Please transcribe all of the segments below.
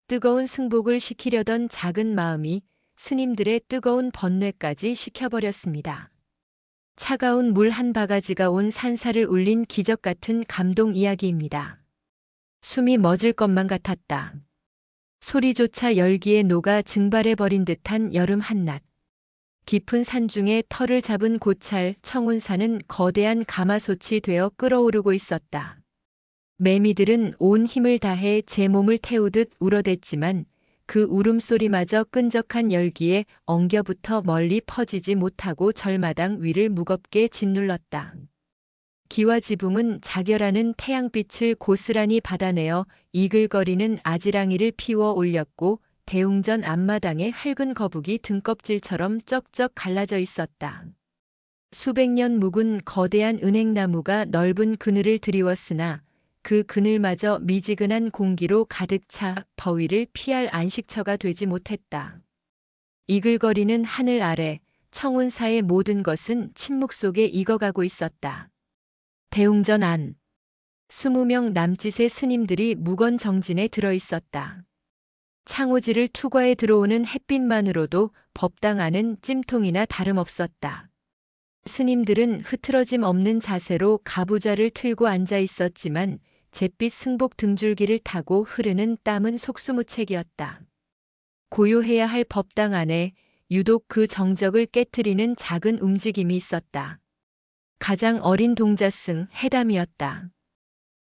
뜨거운 승복을 시키려던 작은 마음이 스님들의 뜨거운 번뇌까지 식혀버렸습니다. 차가운 물 한 바가지가 온 산사를 울린 기적 같은 감동 이야기입니다. 숨이 멎을 것만 같았다. 소리조차 열기에 녹아 증발해버린 듯한 여름 한낮. 깊은 산중에 털을 잡은 고찰 청운산은 거대한 가마솥이 되어 끓어오르고 있었다. 매미들은 온 힘을 다해 제 몸을 태우듯 울어댔지만 그 울음소리마저 끈적한 열기에 엉겨붙어 멀리 퍼지지 못하고 절마당 위를 무겁게 짓눌렀다. 기와 지붕은 자결하는 태양빛을 고스란히 받아내어 이글거리는 아지랑이를 피워 올렸고 대웅전 앞마당에 흙은 거북이 등껍질처럼 쩍쩍 갈라져 있었다. 수백 년 묵은 거대한 은행나무가 넓은 그늘을 드리웠으나 그 그늘마저 미지근한 공기로 가득 차 더위를 피할 안식처가 되지 못했다. 이글거리는 하늘 아래 청운사의 모든 것은 침묵 속에 익어가고 있었다. 대웅전 안 20명 남짓의 스님들이 무건정진에 들어있었다. 창호지를 투과해 들어오는 햇빛만으로도 법당 안은 찜통이나 다름없었다. 스님들은 흐트러짐 없는 자세로 가부좌를 틀고 앉아 있었지만 잿빛 승복 등줄기를 타고 흐르는 땀은 속수무책이었다. 고요해야 할 법당 안에 유독 그 정적을 깨트리는 작은 움직임이 있었다. 가장 어린 동자승 해담이었다.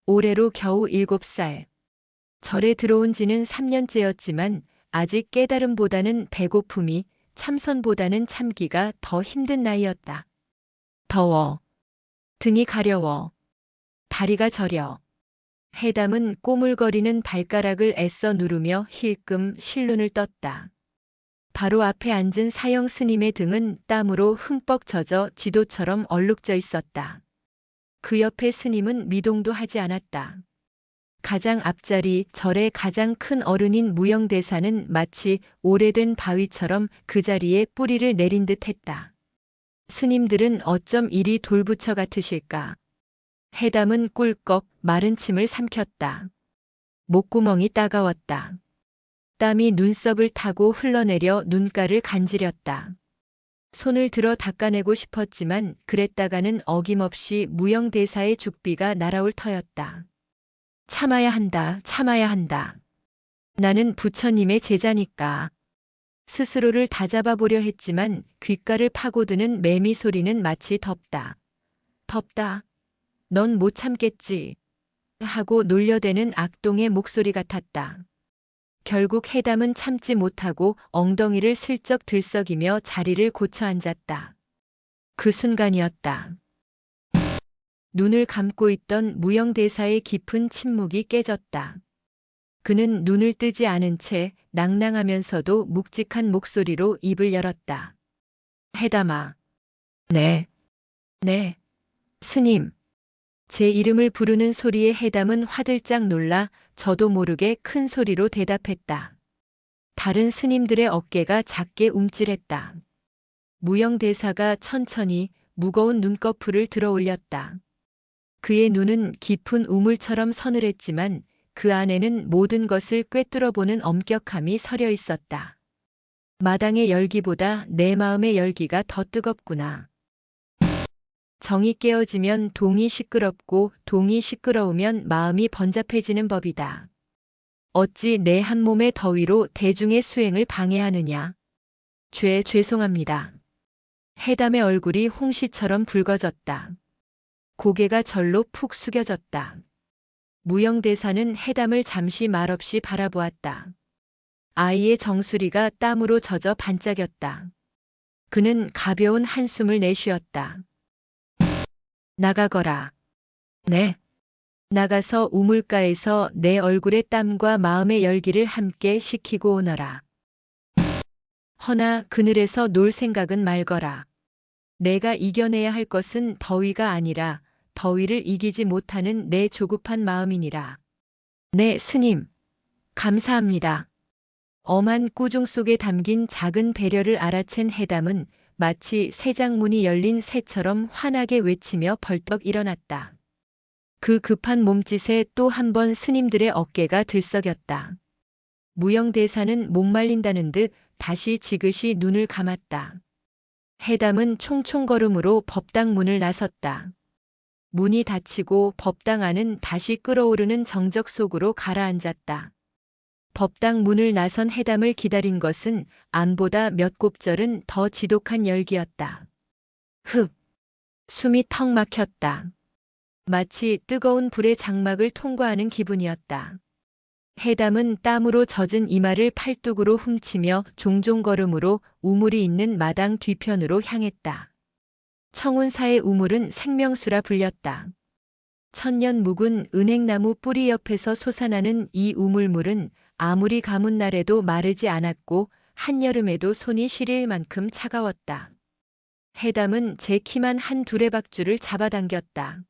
올해로 겨우 7살. 절에 들어온 지는 3년째였지만 아직 깨달음보다는 배고픔이, 참선보다는 참기가 더 힘든 나이였다. 더워. 등이 가려워. 다리가 저려. 해담은 꼬물거리는 발가락을 애써 누르며 힐끔 실눈을 떴다. 바로 앞에 앉은 사형 스님의 등은 땀으로 흠뻑 젖어 지도처럼 얼룩져 있었다. 그 옆에 스님은 미동도 하지 않았다. 가장 앞자리 절의 가장 큰 어른인 무영대사는 마치 오래된 바위처럼 그 자리에 뿌리를 내린 듯 했다. 스님들은 어쩜 이리 돌부처 같으실까. 해담은 꿀꺽 마른 침을 삼켰다. 목구멍이 따가웠다. 땀이 눈썹을 타고 흘러내려 눈가를 간지렸다. 손을 들어 닦아내고 싶었지만 그랬다가는 어김없이 무영대사의 죽비가 날아올 터였다. 참아야 한다, 참아야 한다. 나는 부처님의 제자니까. 스스로를 다잡아 보려 했지만 귓가를 파고드는 매미 소리는 마치 덥다. 덥다. 넌 못 참겠지. 하고 놀려대는 악동의 목소리 같았다. 결국 해담은 참지 못하고 엉덩이를 슬쩍 들썩이며 자리를 고쳐 앉았다. 그 순간이었다. 눈을 감고 있던 무영대사의 깊은 침묵이 깨졌다. 그는 눈을 뜨지 않은 채 낭낭하면서도 묵직한 목소리로 입을 열었다. 해담아. 네. 네. 스님. 제 이름을 부르는 소리에 해담은 화들짝 놀라 저도 모르게 큰 소리로 대답했다. 다른 스님들의 어깨가 작게 움찔했다. 무영대사가 천천히 무거운 눈꺼풀을 들어 올렸다. 그의 눈은 깊은 우물처럼 서늘했지만 그 안에는 모든 것을 꿰뚫어보는 엄격함이 서려 있었다. 마당의 열기보다 내 마음의 열기가 더 뜨겁구나. 정이 깨어지면 동이 시끄럽고 동이 시끄러우면 마음이 번잡해지는 법이다. 어찌 내 한 몸의 더위로 대중의 수행을 방해하느냐. 죄송합니다. 해담의 얼굴이 홍시처럼 붉어졌다. 고개가 절로 푹 숙여졌다. 무영대사는 해담을 잠시 말없이 바라보았다. 아이의 정수리가 땀으로 젖어 반짝였다. 그는 가벼운 한숨을 내쉬었다. 나가거라. 네. 나가서 우물가에서 내 얼굴의 땀과 마음의 열기를 함께 식히고 오너라. 허나 그늘에서 놀 생각은 말거라. 내가 이겨내야 할 것은 더위가 아니라 더위를 이기지 못하는 내 조급한 마음이니라. 네, 스님. 감사합니다. 엄한 꾸중 속에 담긴 작은 배려를 알아챈 해담은 마치 새 장문이 열린 새처럼 환하게 외치며 벌떡 일어났다. 그 급한 몸짓에 또 한 번 스님들의 어깨가 들썩였다. 무영대사는 목말린다는 듯 다시 지그시 눈을 감았다. 해담은 총총걸음으로 법당 문을 나섰다. 문이 닫히고 법당 안은 다시 끓어오르는 정적 속으로 가라앉았다. 법당 문을 나선 해담을 기다린 것은 안보다 몇 곱절은 더 지독한 열기였다. 흡! 숨이 턱 막혔다. 마치 뜨거운 불의 장막을 통과하는 기분이었다. 해담은 땀으로 젖은 이마를 팔뚝으로 훔치며 종종 걸음으로 우물이 있는 마당 뒤편으로 향했다. 청운사의 우물은 생명수라 불렸다. 천년 묵은 은행나무 뿌리 옆에서 솟아나는 이 우물물은 아무리 가문 날에도 마르지 않았고 한여름에도 손이 시릴 만큼 차가웠다. 해담은 제 키만 한 두레박줄을 잡아당겼다.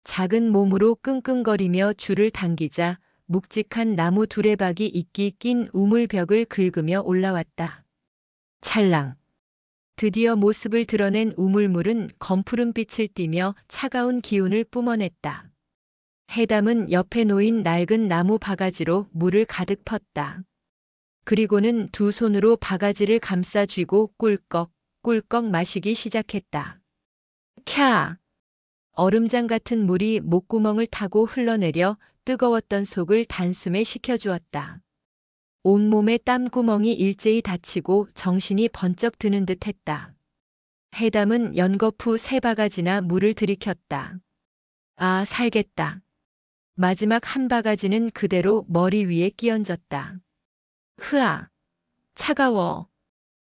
작은 몸으로 끙끙거리며 줄을 당기자 묵직한 나무 두레박이 이끼 낀 우물벽을 긁으며 올라왔다. 찰랑. 드디어 모습을 드러낸 우물물은 검푸른 빛을 띠며 차가운 기운을 뿜어냈다. 해담은 옆에 놓인 낡은 나무 바가지로 물을 가득 펐다. 그리고는 두 손으로 바가지를 감싸 쥐고 꿀꺽 꿀꺽 마시기 시작했다. 캬! 얼음장 같은 물이 목구멍을 타고 흘러내려 뜨거웠던 속을 단숨에 식혀주었다. 온몸에 땀구멍이 일제히 닫히고 정신이 번쩍 드는 듯 했다. 해담은 연거푸 3바가지나 물을 들이켰다. 아, 살겠다. 마지막 한 바가지는 그대로 머리 위에 끼얹었다. 흐아! 차가워!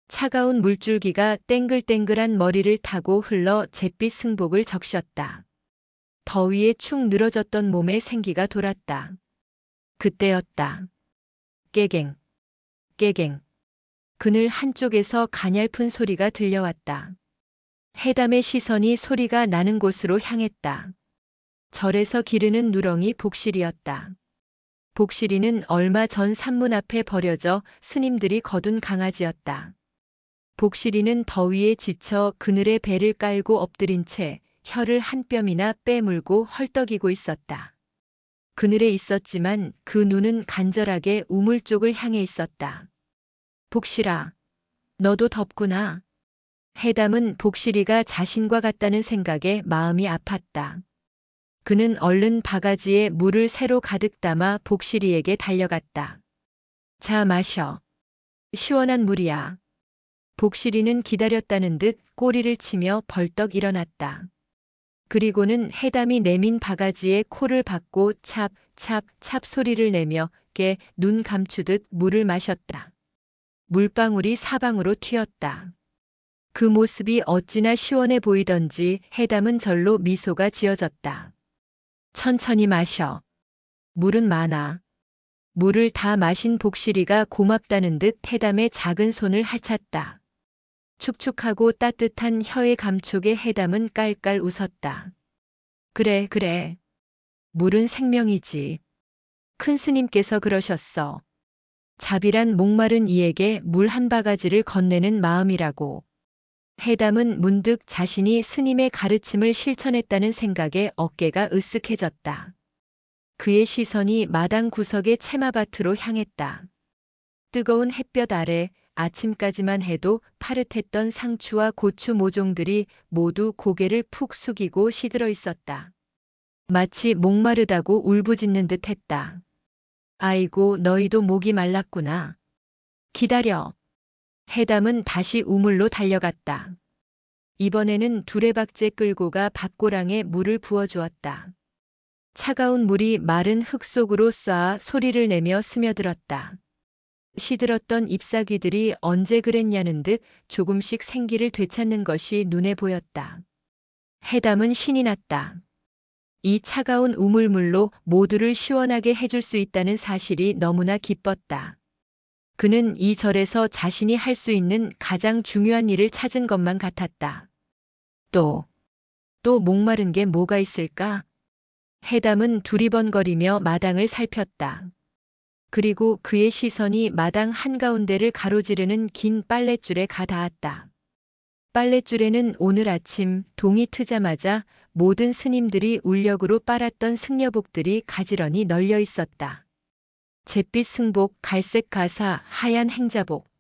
차가운 물줄기가 땡글땡글한 머리를 타고 흘러 잿빛 승복을 적셨다. 더위에 축 늘어졌던 몸에 생기가 돌았다. 그때였다. 깨갱, 깨갱. 그늘 한쪽에서 가냘픈 소리가 들려왔다. 해담의 시선이 소리가 나는 곳으로 향했다. 절에서 기르는 누렁이 복실이었다. 복실이는 얼마 전 산문 앞에 버려져 스님들이 거둔 강아지였다. 복실이는 더위에 지쳐 그늘에 배를 깔고 엎드린 채 혀를 한 뼘이나 빼물고 헐떡이고 있었다. 그늘에 있었지만 그 눈은 간절하게 우물 쪽을 향해 있었다. 복실아, 너도 덥구나. 해담은 복실이가 자신과 같다는 생각에 마음이 아팠다. 그는 얼른 바가지에 물을 새로 가득 담아 복실이에게 달려갔다. 자, 마셔. 시원한 물이야. 복실이는 기다렸다는 듯 꼬리를 치며 벌떡 일어났다. 그리고는 해담이 내민 바가지에 코를 박고 찹, 찹, 찹 소리를 내며 깨 눈 감추듯 물을 마셨다. 물방울이 사방으로 튀었다. 그 모습이 어찌나 시원해 보이던지 해담은 절로 미소가 지어졌다. 천천히 마셔. 물은 많아. 물을 다 마신 복실이가 고맙다는 듯 해담의 작은 손을 핥았다. 축축하고 따뜻한 혀의 감촉에 해담은 깔깔 웃었다. 그래, 그래. 물은 생명이지. 큰 스님께서 그러셨어. 자비란 목마른 이에게 물 한 바가지를 건네는 마음이라고. 해담은 문득 자신이 스님의 가르침을 실천했다는 생각에 어깨가 으쓱해졌다. 그의 시선이 마당 구석의 채마밭으로 향했다. 뜨거운 햇볕 아래 아침까지만 해도 파릇했던 상추와 고추 모종들이 모두 고개를 푹 숙이고 시들어 있었다. 마치 목마르다고 울부짖는 듯 했다. 아이고, 너희도 목이 말랐구나. 기다려. 해담은 다시 우물로 달려갔다. 이번에는 두레박째 끌고 가 밭고랑에 물을 부어주었다. 차가운 물이 마른 흙 속으로 쏴 소리를 내며 스며들었다. 시들었던 잎사귀들이 언제 그랬냐는 듯 조금씩 생기를 되찾는 것이 눈에 보였다. 해담은 신이 났다. 이 차가운 우물물로 모두를 시원하게 해줄 수 있다는 사실이 너무나 기뻤다. 그는 이 절에서 자신이 할 수 있는 가장 중요한 일을 찾은 것만 같았다. 또 목마른 게 뭐가 있을까? 해담은 두리번거리며 마당을 살폈다. 그리고 그의 시선이 마당 한가운데를 가로지르는 긴 빨랫줄에 가 닿았다. 빨랫줄에는 오늘 아침 동이 트자마자 모든 스님들이 울력으로 빨았던 승려복들이 가지런히 널려 있었다. 잿빛 승복, 갈색 가사, 하얀 행자복.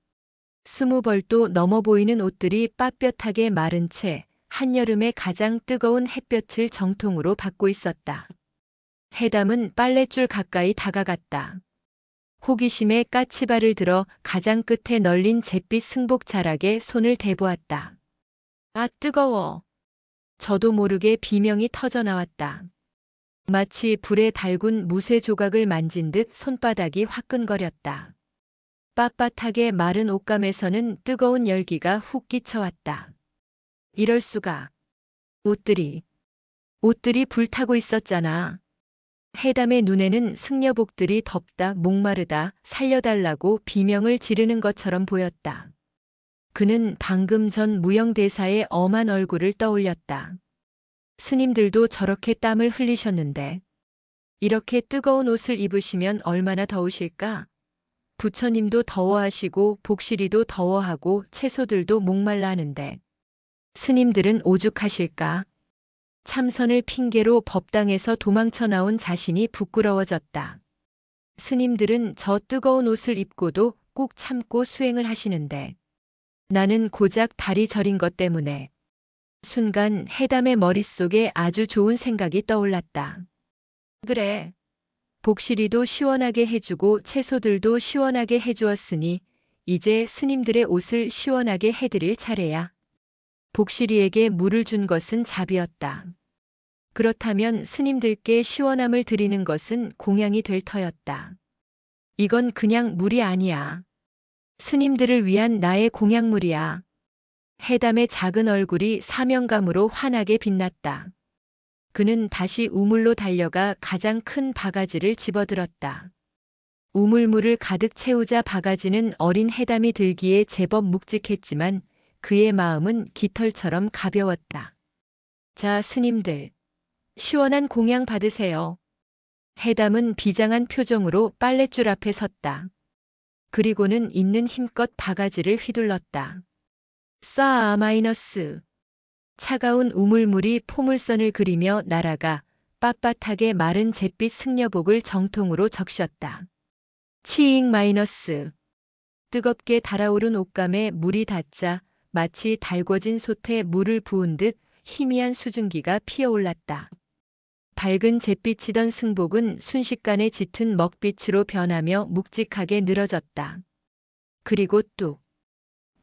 20벌도 넘어 보이는 옷들이 빳빳하게 마른 채 한여름의 가장 뜨거운 햇볕을 정통으로 받고 있었다. 해담은 빨랫줄 가까이 다가갔다. 호기심에 까치발을 들어 가장 끝에 널린 잿빛 승복 자락에 손을 대보았다. 아, 뜨거워. 저도 모르게 비명이 터져 나왔다. 마치 불에 달군 무쇠 조각을 만진 듯 손바닥이 화끈거렸다. 빳빳하게 마른 옷감에서는 뜨거운 열기가 훅 끼쳐왔다. 이럴 수가. 옷들이 불타고 있었잖아. 해담의 눈에는 승려복들이 덥다, 목마르다, 살려달라고 비명을 지르는 것처럼 보였다. 그는 방금 전 무영대사의 엄한 얼굴을 떠올렸다. 스님들도 저렇게 땀을 흘리셨는데 이렇게 뜨거운 옷을 입으시면 얼마나 더우실까? 부처님도 더워하시고 복실이도 더워하고 채소들도 목말라 하는데 스님들은 오죽하실까? 참선을 핑계로 법당에서 도망쳐 나온 자신이 부끄러워졌다. 스님들은 저 뜨거운 옷을 입고도 꾹 참고 수행을 하시는데 나는 고작 다리 저린 것 때문에. 순간 해담의 머릿속에 아주 좋은 생각이 떠올랐다. 그래. 복실이도 시원하게 해주고 채소들도 시원하게 해주었으니 이제 스님들의 옷을 시원하게 해드릴 차례야. 복실이에게 물을 준 것은 자비였다. 그렇다면 스님들께 시원함을 드리는 것은 공양이 될 터였다. 이건 그냥 물이 아니야. 스님들을 위한 나의 공양물이야. 해담의 작은 얼굴이 사명감으로 환하게 빛났다. 그는 다시 우물로 달려가 가장 큰 바가지를 집어들었다. 우물물을 가득 채우자 바가지는 어린 해담이 들기에 제법 묵직했지만 그의 마음은 깃털처럼 가벼웠다. 자, 스님들. 시원한 공양 받으세요. 해담은 비장한 표정으로 빨랫줄 앞에 섰다. 그리고는 있는 힘껏 바가지를 휘둘렀다. 쏴. 차가운 우물물이 포물선을 그리며 날아가 빳빳하게 마른 잿빛 승려복을 정통으로 적셨다. 치잉 마이너스. 뜨겁게 달아오른 옷감에 물이 닿자 마치 달궈진 솥에 물을 부은 듯 희미한 수증기가 피어올랐다. 밝은 잿빛이던 승복은 순식간에 짙은 먹빛으로 변하며 묵직하게 늘어졌다. 그리고 뚝,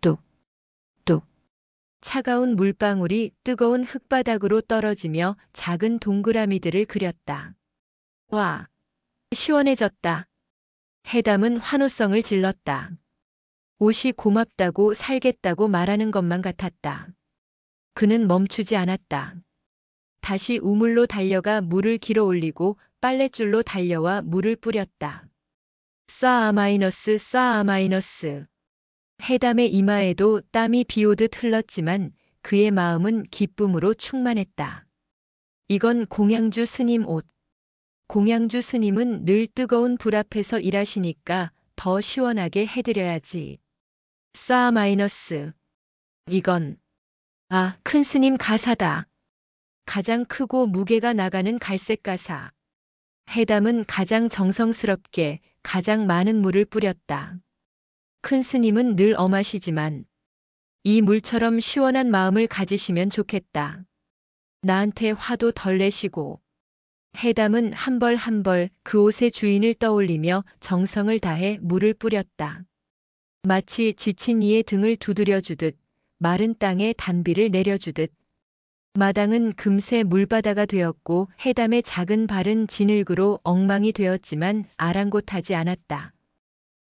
뚝, 뚝. 차가운 물방울이 뜨거운 흙바닥으로 떨어지며 작은 동그라미들을 그렸다. 와, 시원해졌다. 해담은 환호성을 질렀다. 옷이 고맙다고 살겠다고 말하는 것만 같았다. 그는 멈추지 않았다. 다시 우물로 달려가 물을 길어 올리고 빨랫줄로 달려와 물을 뿌렸다. 쏴. 해담의 이마에도 땀이 비오듯 흘렀지만 그의 마음은 기쁨으로 충만했다. 이건 공양주 스님 옷. 공양주 스님은 늘 뜨거운 불 앞에서 일하시니까 더 시원하게 해드려야지. 쏴. 이건 큰 스님 가사다. 가장 크고 무게가 나가는 갈색 가사. 해담은 가장 정성스럽게 가장 많은 물을 뿌렸다. 큰 스님은 늘 엄하시지만 이 물처럼 시원한 마음을 가지시면 좋겠다. 나한테 화도 덜 내시고. 해담은 한 벌 한 벌 그 옷의 주인을 떠올리며 정성을 다해 물을 뿌렸다. 마치 지친 이의 등을 두드려주듯 마른 땅에 단비를 내려주듯. 마당은 금세 물바다가 되었고 해담의 작은 발은 진흙으로 엉망이 되었지만 아랑곳하지 않았다.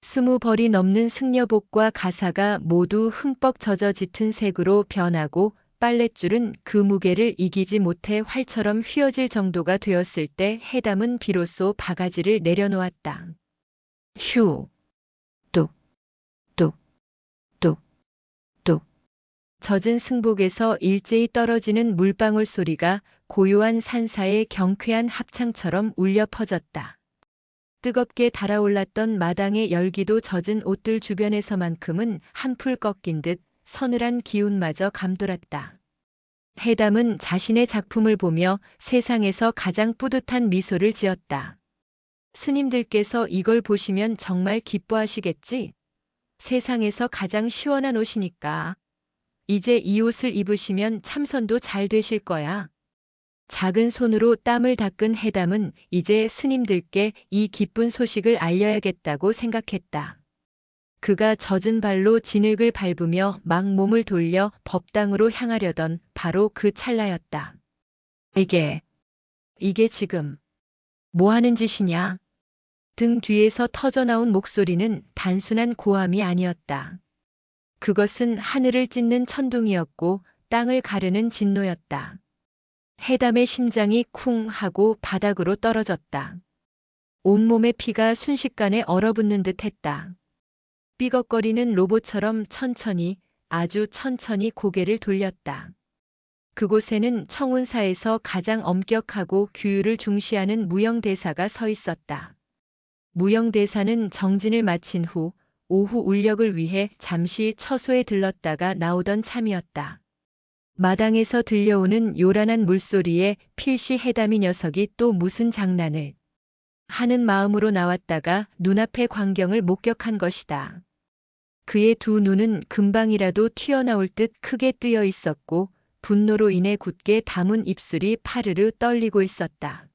20벌이 넘는 승려복과 가사가 모두 흠뻑 젖어 짙은 색으로 변하고 빨랫줄은 그 무게를 이기지 못해 활처럼 휘어질 정도가 되었을 때 해담은 비로소 바가지를 내려놓았다. 휴. 뚝. 뚝. 뚝. 뚝. 젖은 승복에서 일제히 떨어지는 물방울 소리가 고요한 산사의 경쾌한 합창처럼 울려 퍼졌다. 뜨겁게 달아올랐던 마당의 열기도 젖은 옷들 주변에서만큼은 한풀 꺾인 듯 서늘한 기운마저 감돌았다. 해담은 자신의 작품을 보며 세상에서 가장 뿌듯한 미소를 지었다. 스님들께서 이걸 보시면 정말 기뻐하시겠지? 세상에서 가장 시원한 옷이니까. 이제 이 옷을 입으시면 참선도 잘 되실 거야. 작은 손으로 땀을 닦은 해담은 이제 스님들께 이 기쁜 소식을 알려야겠다고 생각했다. 그가 젖은 발로 진흙을 밟으며 막 몸을 돌려 법당으로 향하려던 바로 그 찰나였다. 이게 지금 뭐 하는 짓이냐? 등 뒤에서 터져나온 목소리는 단순한 고함이 아니었다. 그것은 하늘을 찢는 천둥이었고 땅을 가르는 진노였다. 해담의 심장이 쿵 하고 바닥으로 떨어졌다. 온몸의 피가 순식간에 얼어붙는 듯 했다. 삐걱거리는 로봇처럼 천천히, 아주 천천히 고개를 돌렸다. 그곳에는 청운사에서 가장 엄격하고 규율을 중시하는 무영대사가 서 있었다. 무영대사는 정진을 마친 후 오후 울력을 위해 잠시 처소에 들렀다가 나오던 참이었다. 마당에서 들려오는 요란한 물소리에 필시 해담이 녀석이 또 무슨 장난을 하는 마음으로 나왔다가 눈앞의 광경을 목격한 것이다. 그의 두 눈은 금방이라도 튀어나올 듯 크게 뜨여 있었고 분노로 인해 굳게 담은 입술이 파르르 떨리고 있었다.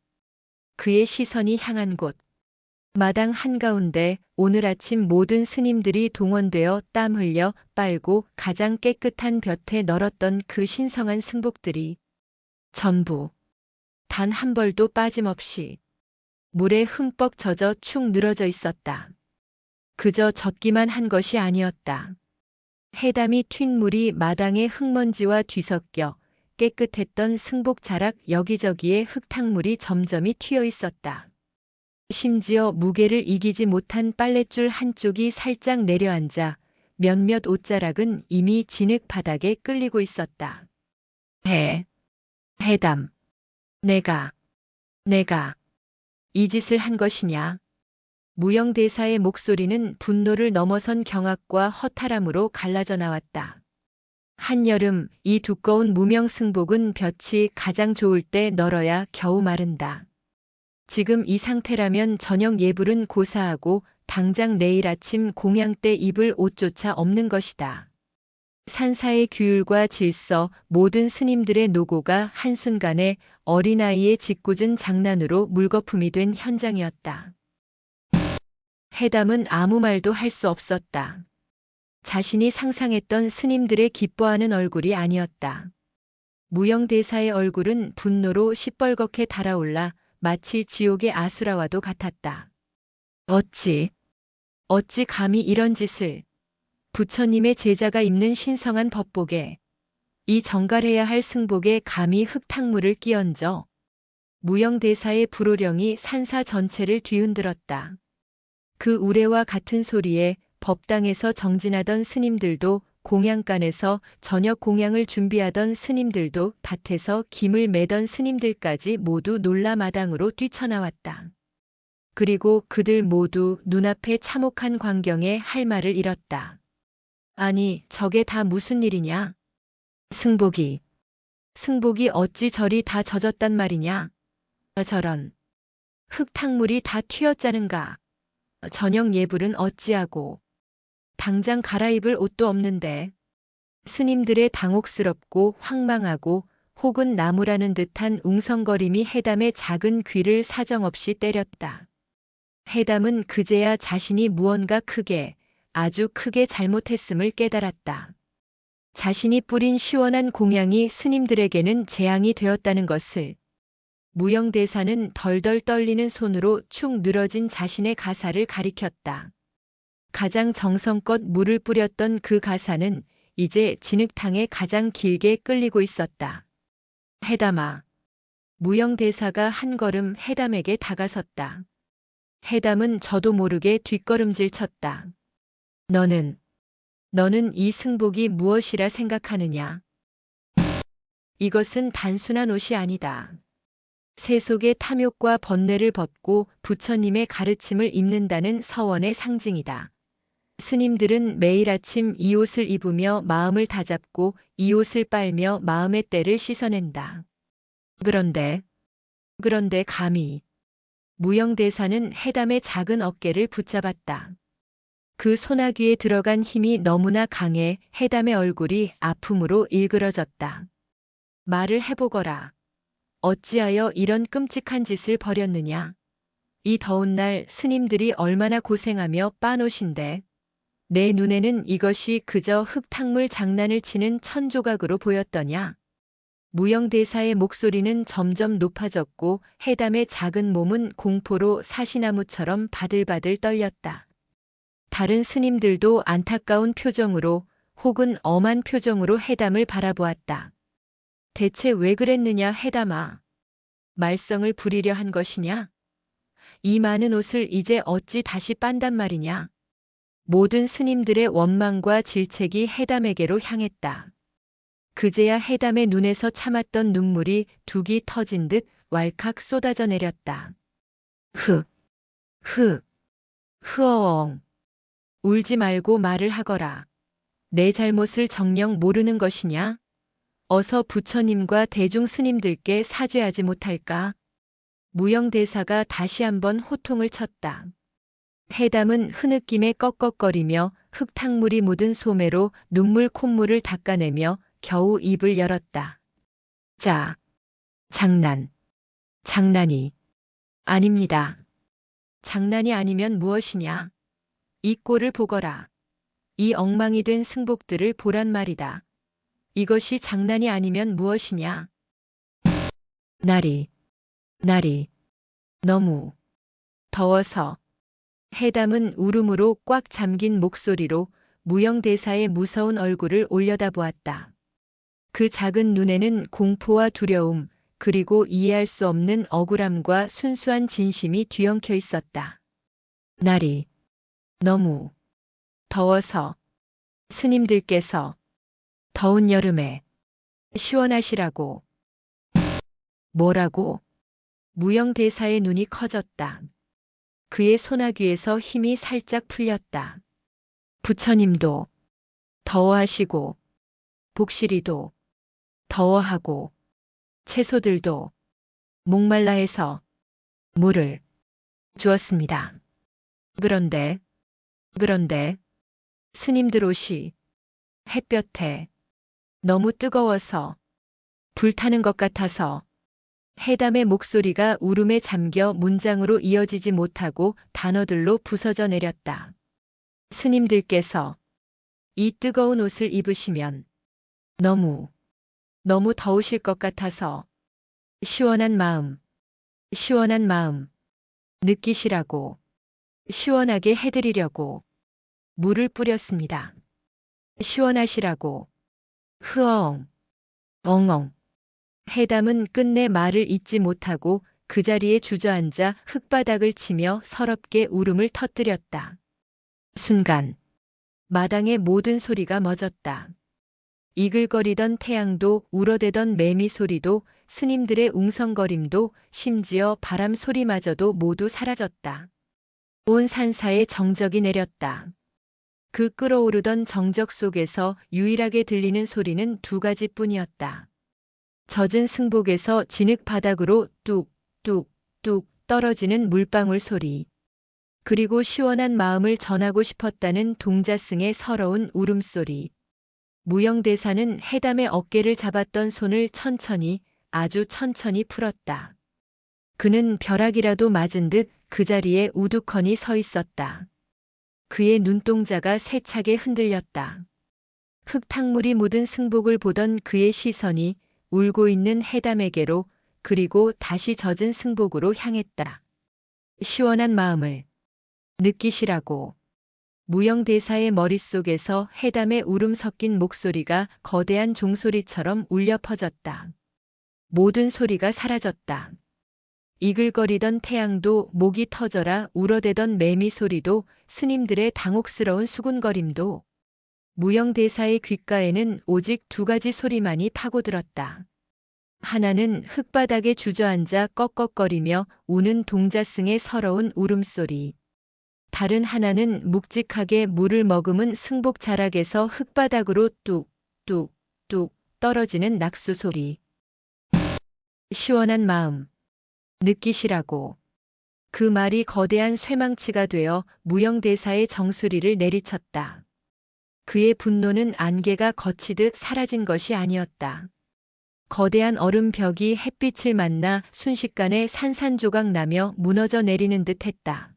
그의 시선이 향한 곳. 마당 한가운데 오늘 아침 모든 스님들이 동원되어 땀 흘려 빨고 가장 깨끗한 볕에 널었던 그 신성한 승복들이 전부 단 한 벌도 빠짐없이 물에 흠뻑 젖어 축 늘어져 있었다. 그저 젖기만 한 것이 아니었다. 해담이 튄 물이 마당의 흙먼지와 뒤섞여 깨끗했던 승복 자락 여기저기에 흙탕물이 점점이 튀어 있었다. 심지어 무게를 이기지 못한 빨랫줄 한쪽이 살짝 내려앉아 몇몇 옷자락은 이미 진흙 바닥에 끌리고 있었다. 해담. 내가 이 짓을 한 것이냐? 무영대사의 목소리는 분노를 넘어선 경악과 허탈함으로 갈라져 나왔다. 한여름 이 두꺼운 무명승복은 볕이 가장 좋을 때 널어야 겨우 마른다. 지금 이 상태라면 저녁 예불은 고사하고 당장 내일 아침 공양 때 입을 옷조차 없는 것이다. 산사의 규율과 질서, 모든 스님들의 노고가 한순간에 어린아이의 짓궂은 장난으로 물거품이 된 현장이었다. 해담은 아무 말도 할 수 없었다. 자신이 상상했던 스님들의 기뻐하는 얼굴이 아니었다. 무영대사의 얼굴은 분노로 시뻘겋게 달아올라 마치 지옥의 아수라와도 같았다. 어찌 감히 이런 짓을 부처님의 제자가 입는 신성한 법복에 이 정갈해야 할 승복에 감히 흙탕물을 끼얹어. 무영대사의 불호령이 산사 전체를 뒤흔들었다. 그 우레와 같은 소리에 법당에서 정진하던 스님들도 공양간에서 저녁 공양을 준비하던 스님들도 밭에서 김을 매던 스님들까지 모두 놀라 마당으로 뛰쳐나왔다. 그리고 그들 모두 눈앞에 참혹한 광경에 할 말을 잃었다. 아니, 저게 다 무슨 일이냐? 승복이 어찌 저리 다 젖었단 말이냐? 저런 흙탕물이 다 튀었자는가? 저녁 예불은 어찌하고? 당장 갈아입을 옷도 없는데. 스님들의 당혹스럽고 황망하고 혹은 나무라는 듯한 웅성거림이 해담의 작은 귀를 사정없이 때렸다. 해담은 그제야 자신이 무언가 크게, 아주 크게 잘못했음을 깨달았다. 자신이 뿌린 시원한 공양이 스님들에게는 재앙이 되었다는 것을. 무영대사는 덜덜 떨리는 손으로 축 늘어진 자신의 가사를 가리켰다. 가장 정성껏 물을 뿌렸던 그 가사는 이제 진흙탕에 가장 길게 끌리고 있었다. 해담아. 무영대사가 한 걸음 해담에게 다가섰다. 해담은 저도 모르게 뒷걸음질 쳤다. 너는 이 승복이 무엇이라 생각하느냐? 이것은 단순한 옷이 아니다. 세속의 탐욕과 번뇌를 벗고 부처님의 가르침을 입는다는 서원의 상징이다. 스님들은 매일 아침 이 옷을 입으며 마음을 다잡고 이 옷을 빨며 마음의 때를 씻어낸다. 그런데 감히 무영대사는 해담의 작은 어깨를 붙잡았다. 그 소나귀에 들어간 힘이 너무나 강해 해담의 얼굴이 아픔으로 일그러졌다. 말을 해보거라. 어찌하여 이런 끔찍한 짓을 벌였느냐? 이 더운 날 스님들이 얼마나 고생하며 빠노신데 내 눈에는 이것이 그저 흙탕물 장난을 치는 천조각으로 보였더냐? 무영대사의 목소리는 점점 높아졌고 해담의 작은 몸은 공포로 사시나무처럼 바들바들 떨렸다. 다른 스님들도 안타까운 표정으로 혹은 엄한 표정으로 해담을 바라보았다. 대체 왜 그랬느냐 해담아. 말썽을 부리려 한 것이냐? 이 많은 옷을 이제 어찌 다시 빤단 말이냐? 모든 스님들의 원망과 질책이 해담에게로 향했다. 그제야 해담의 눈에서 참았던 눈물이 둑이 터진 듯 왈칵 쏟아져 내렸다. 흐어엉. 울지 말고 말을 하거라. 내 잘못을 정녕 모르는 것이냐? 어서 부처님과 대중 스님들께 사죄하지 못할까? 무영대사가 다시 한번 호통을 쳤다. 해담은 흐느낌에 꺽꺽거리며 흙탕물이 묻은 소매로 눈물 콧물을 닦아내며 겨우 입을 열었다. 자, 장난이 아닙니다. 장난이 아니면 무엇이냐? 이 꼴을 보거라. 이 엉망이 된 승복들을 보란 말이다. 이것이 장난이 아니면 무엇이냐? 날이 너무 더워서. 해담은 울음으로 꽉 잠긴 목소리로 무영대사의 무서운 얼굴을 올려다보았다. 그 작은 눈에는 공포와 두려움, 그리고 이해할 수 없는 억울함과 순수한 진심이 뒤엉켜 있었다. 날이 너무 더워서 스님들께서 더운 여름에 시원하시라고. 뭐라고? 무영대사의 눈이 커졌다. 그의 소나귀에서 힘이 살짝 풀렸다. 부처님도 더워하시고 복실이도 더워하고 채소들도 목말라 해서 물을 주었습니다. 그런데 스님들 옷이 햇볕에 너무 뜨거워서 불타는 것 같아서. 해담의 목소리가 울음에 잠겨 문장으로 이어지지 못하고 단어들로 부서져 내렸다. 스님들께서 이 뜨거운 옷을 입으시면 너무 더우실 것 같아서 시원한 마음 느끼시라고 시원하게 해드리려고 물을 뿌렸습니다. 시원하시라고. 흐엉 엉엉. 해담은 끝내 말을 잇지 못하고 그 자리에 주저앉아 흙바닥을 치며 서럽게 울음을 터뜨렸다. 순간 마당의 모든 소리가 멎었다. 이글거리던 태양도 울어대던 매미 소리도 스님들의 웅성거림도 심지어 바람 소리마저도 모두 사라졌다. 온 산사에 정적이 내렸다. 그 끓어오르던 정적 속에서 유일하게 들리는 소리는 두 가지뿐이었다. 젖은 승복에서 진흙 바닥으로 뚝뚝뚝 떨어지는 물방울 소리. 그리고 시원한 마음을 전하고 싶었다는 동자승의 서러운 울음소리. 무영대사는 해담의 어깨를 잡았던 손을 천천히, 아주 천천히 풀었다. 그는 벼락이라도 맞은 듯 그 자리에 우두커니 서 있었다. 그의 눈동자가 세차게 흔들렸다. 흙탕물이 묻은 승복을 보던 그의 시선이 울고 있는 해담에게로, 그리고 다시 젖은 승복으로 향했다. 시원한 마음을 느끼시라고. 무영대사의 머릿속에서 해담의 울음 섞인 목소리가 거대한 종소리처럼 울려 퍼졌다. 모든 소리가 사라졌다. 이글거리던 태양도, 목이 터져라 울어대던 매미 소리도, 스님들의 당혹스러운 수군거림도. 무영대사의 귓가에는 오직 두 가지 소리만이 파고들었다. 하나는 흙바닥에 주저앉아 꺽꺽거리며 우는 동자승의 서러운 울음소리. 다른 하나는 묵직하게 물을 머금은 승복 자락에서 흙바닥으로 뚝뚝뚝 떨어지는 낙수 소리. 시원한 마음 느끼시라고. 그 말이 거대한 쇠망치가 되어 무영대사의 정수리를 내리쳤다. 그의 분노는 안개가 거치듯 사라진 것이 아니었다. 거대한 얼음벽이 햇빛을 만나 순식간에 산산조각 나며 무너져 내리는 듯 했다.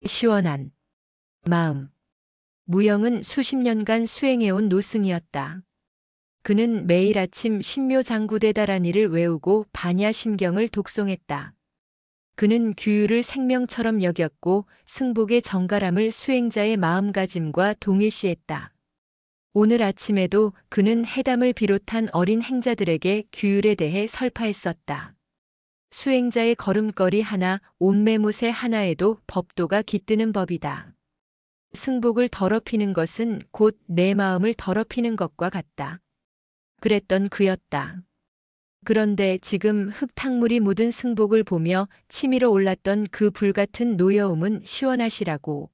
시원한 마음. 무영은 수십 년간 수행해온 노승이었다. 그는 매일 아침 신묘장구대다라니를 외우고 반야심경을 독송했다. 그는 규율을 생명처럼 여겼고 승복의 정갈함을 수행자의 마음가짐과 동일시했다. 오늘 아침에도 그는 해담을 비롯한 어린 행자들에게 규율에 대해 설파했었다. 수행자의 걸음걸이 하나, 옷매무새 하나에도 법도가 깃드는 법이다. 승복을 더럽히는 것은 곧 내 마음을 더럽히는 것과 같다. 그랬던 그였다. 그런데 지금 흙탕물이 묻은 승복을 보며 치밀어 올랐던 그 불같은 노여움은 시원하시라고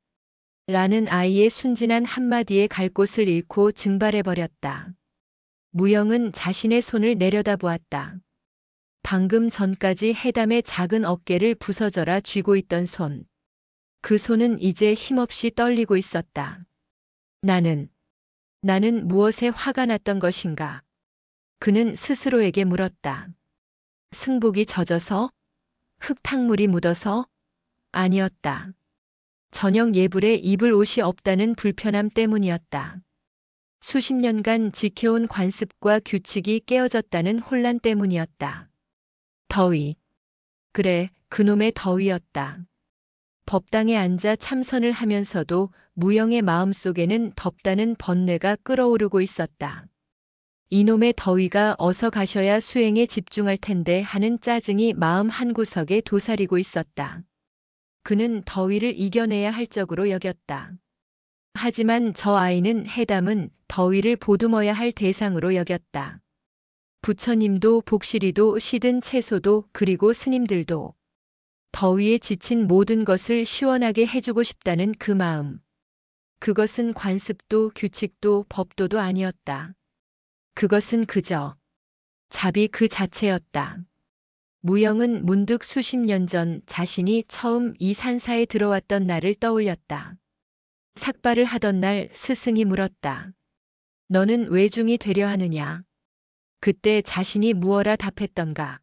라는 아이의 순진한 한마디에 갈 곳을 잃고 증발해버렸다. 무영은 자신의 손을 내려다보았다. 방금 전까지 해담의 작은 어깨를 부서져라 쥐고 있던 손. 그 손은 이제 힘없이 떨리고 있었다. 나는 무엇에 화가 났던 것인가? 그는 스스로에게 물었다. 승복이 젖어서? 흙탕물이 묻어서? 아니었다. 저녁 예불에 입을 옷이 없다는 불편함 때문이었다. 수십 년간 지켜온 관습과 규칙이 깨어졌다는 혼란 때문이었다. 더위. 그래, 그놈의 더위였다. 법당에 앉아 참선을 하면서도 무영의 마음속에는 덥다는 번뇌가 끓어오르고 있었다. 이놈의 더위가 어서 가셔야 수행에 집중할 텐데 하는 짜증이 마음 한구석에 도사리고 있었다. 그는 더위를 이겨내야 할 적으로 여겼다. 하지만 저 아이는 해담은 더위를 보듬어야 할 대상으로 여겼다. 부처님도 복실이도 시든 채소도 그리고 스님들도 더위에 지친 모든 것을 시원하게 해주고 싶다는 그 마음. 그것은 관습도 규칙도 법도도 아니었다. 그것은 그저 자비 그 자체였다. 무영은 문득 수십 년 전 자신이 처음 이 산사에 들어왔던 날을 떠올렸다. 삭발을 하던 날 스승이 물었다. 너는 외중이 되려 하느냐? 그때 자신이 무어라 답했던가.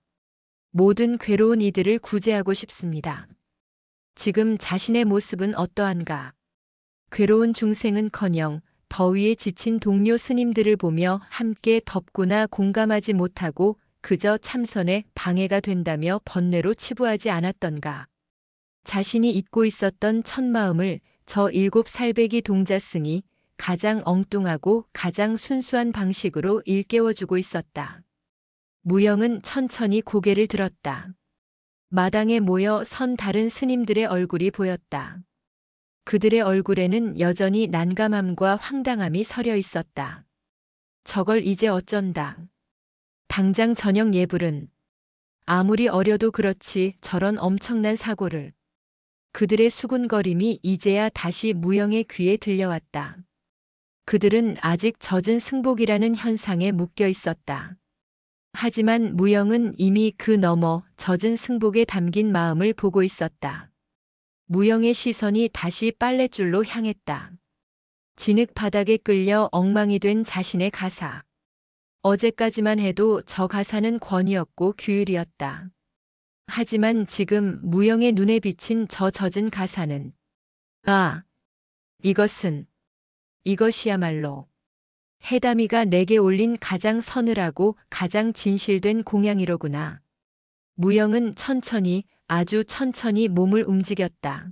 모든 괴로운 이들을 구제하고 싶습니다. 지금 자신의 모습은 어떠한가? 괴로운 중생은커녕 더위에 지친 동료 스님들을 보며 함께 덥구나 공감하지 못하고 그저 참선에 방해가 된다며 번뇌로 치부하지 않았던가. 자신이 잊고 있었던 첫마음을 저 7살배기 동자승이 가장 엉뚱하고 가장 순수한 방식으로 일깨워주고 있었다. 무영은 천천히 고개를 들었다. 마당에 모여 선 다른 스님들의 얼굴이 보였다. 그들의 얼굴에는 여전히 난감함과 황당함이 서려 있었다. 저걸 이제 어쩐다. 당장 저녁 예불은 아무리 어려도 그렇지 저런 엄청난 사고를. 그들의 수군거림이 이제야 다시 무영의 귀에 들려왔다. 그들은 아직 젖은 승복이라는 현상에 묶여 있었다. 하지만 무영은 이미 그 너머 젖은 승복에 담긴 마음을 보고 있었다. 무영의 시선이 다시 빨랫줄로 향했다. 진흙 바닥에 끌려 엉망이 된 자신의 가사. 어제까지만 해도 저 가사는 권위였고 규율이었다. 하지만 지금 무영의 눈에 비친 저 젖은 가사는 이것이야말로 해담이가 내게 올린 가장 서늘하고 가장 진실된 공양이로구나. 무영은 천천히 아주 천천히 몸을 움직였다.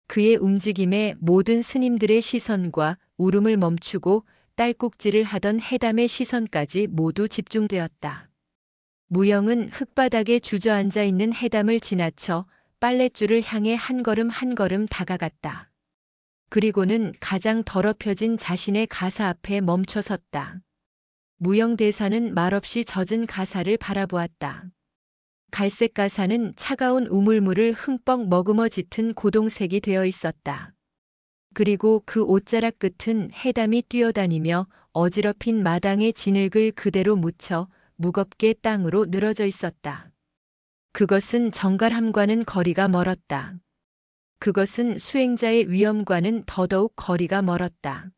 그의 움직임에 모든 스님들의 시선과 울음을 멈추고 딸꾹질을 하던 해담의 시선까지 모두 집중되었다. 무영은 흙바닥에 주저앉아 있는 해담을 지나쳐 빨랫줄을 향해 한 걸음 한 걸음 다가갔다. 그리고는 가장 더럽혀진 자신의 가사 앞에 멈춰섰다. 무영 대사는 말없이 젖은 가사를 바라보았다. 갈색 가사는 차가운 우물물을 흠뻑 머금어 짙은 고동색이 되어 있었다. 그리고 그 옷자락 끝은 해담이 뛰어다니며 어지럽힌 마당의 진흙을 그대로 묻혀 무겁게 땅으로 늘어져 있었다. 그것은 정갈함과는 거리가 멀었다. 그것은 수행자의 위엄과는 더더욱 거리가 멀었다.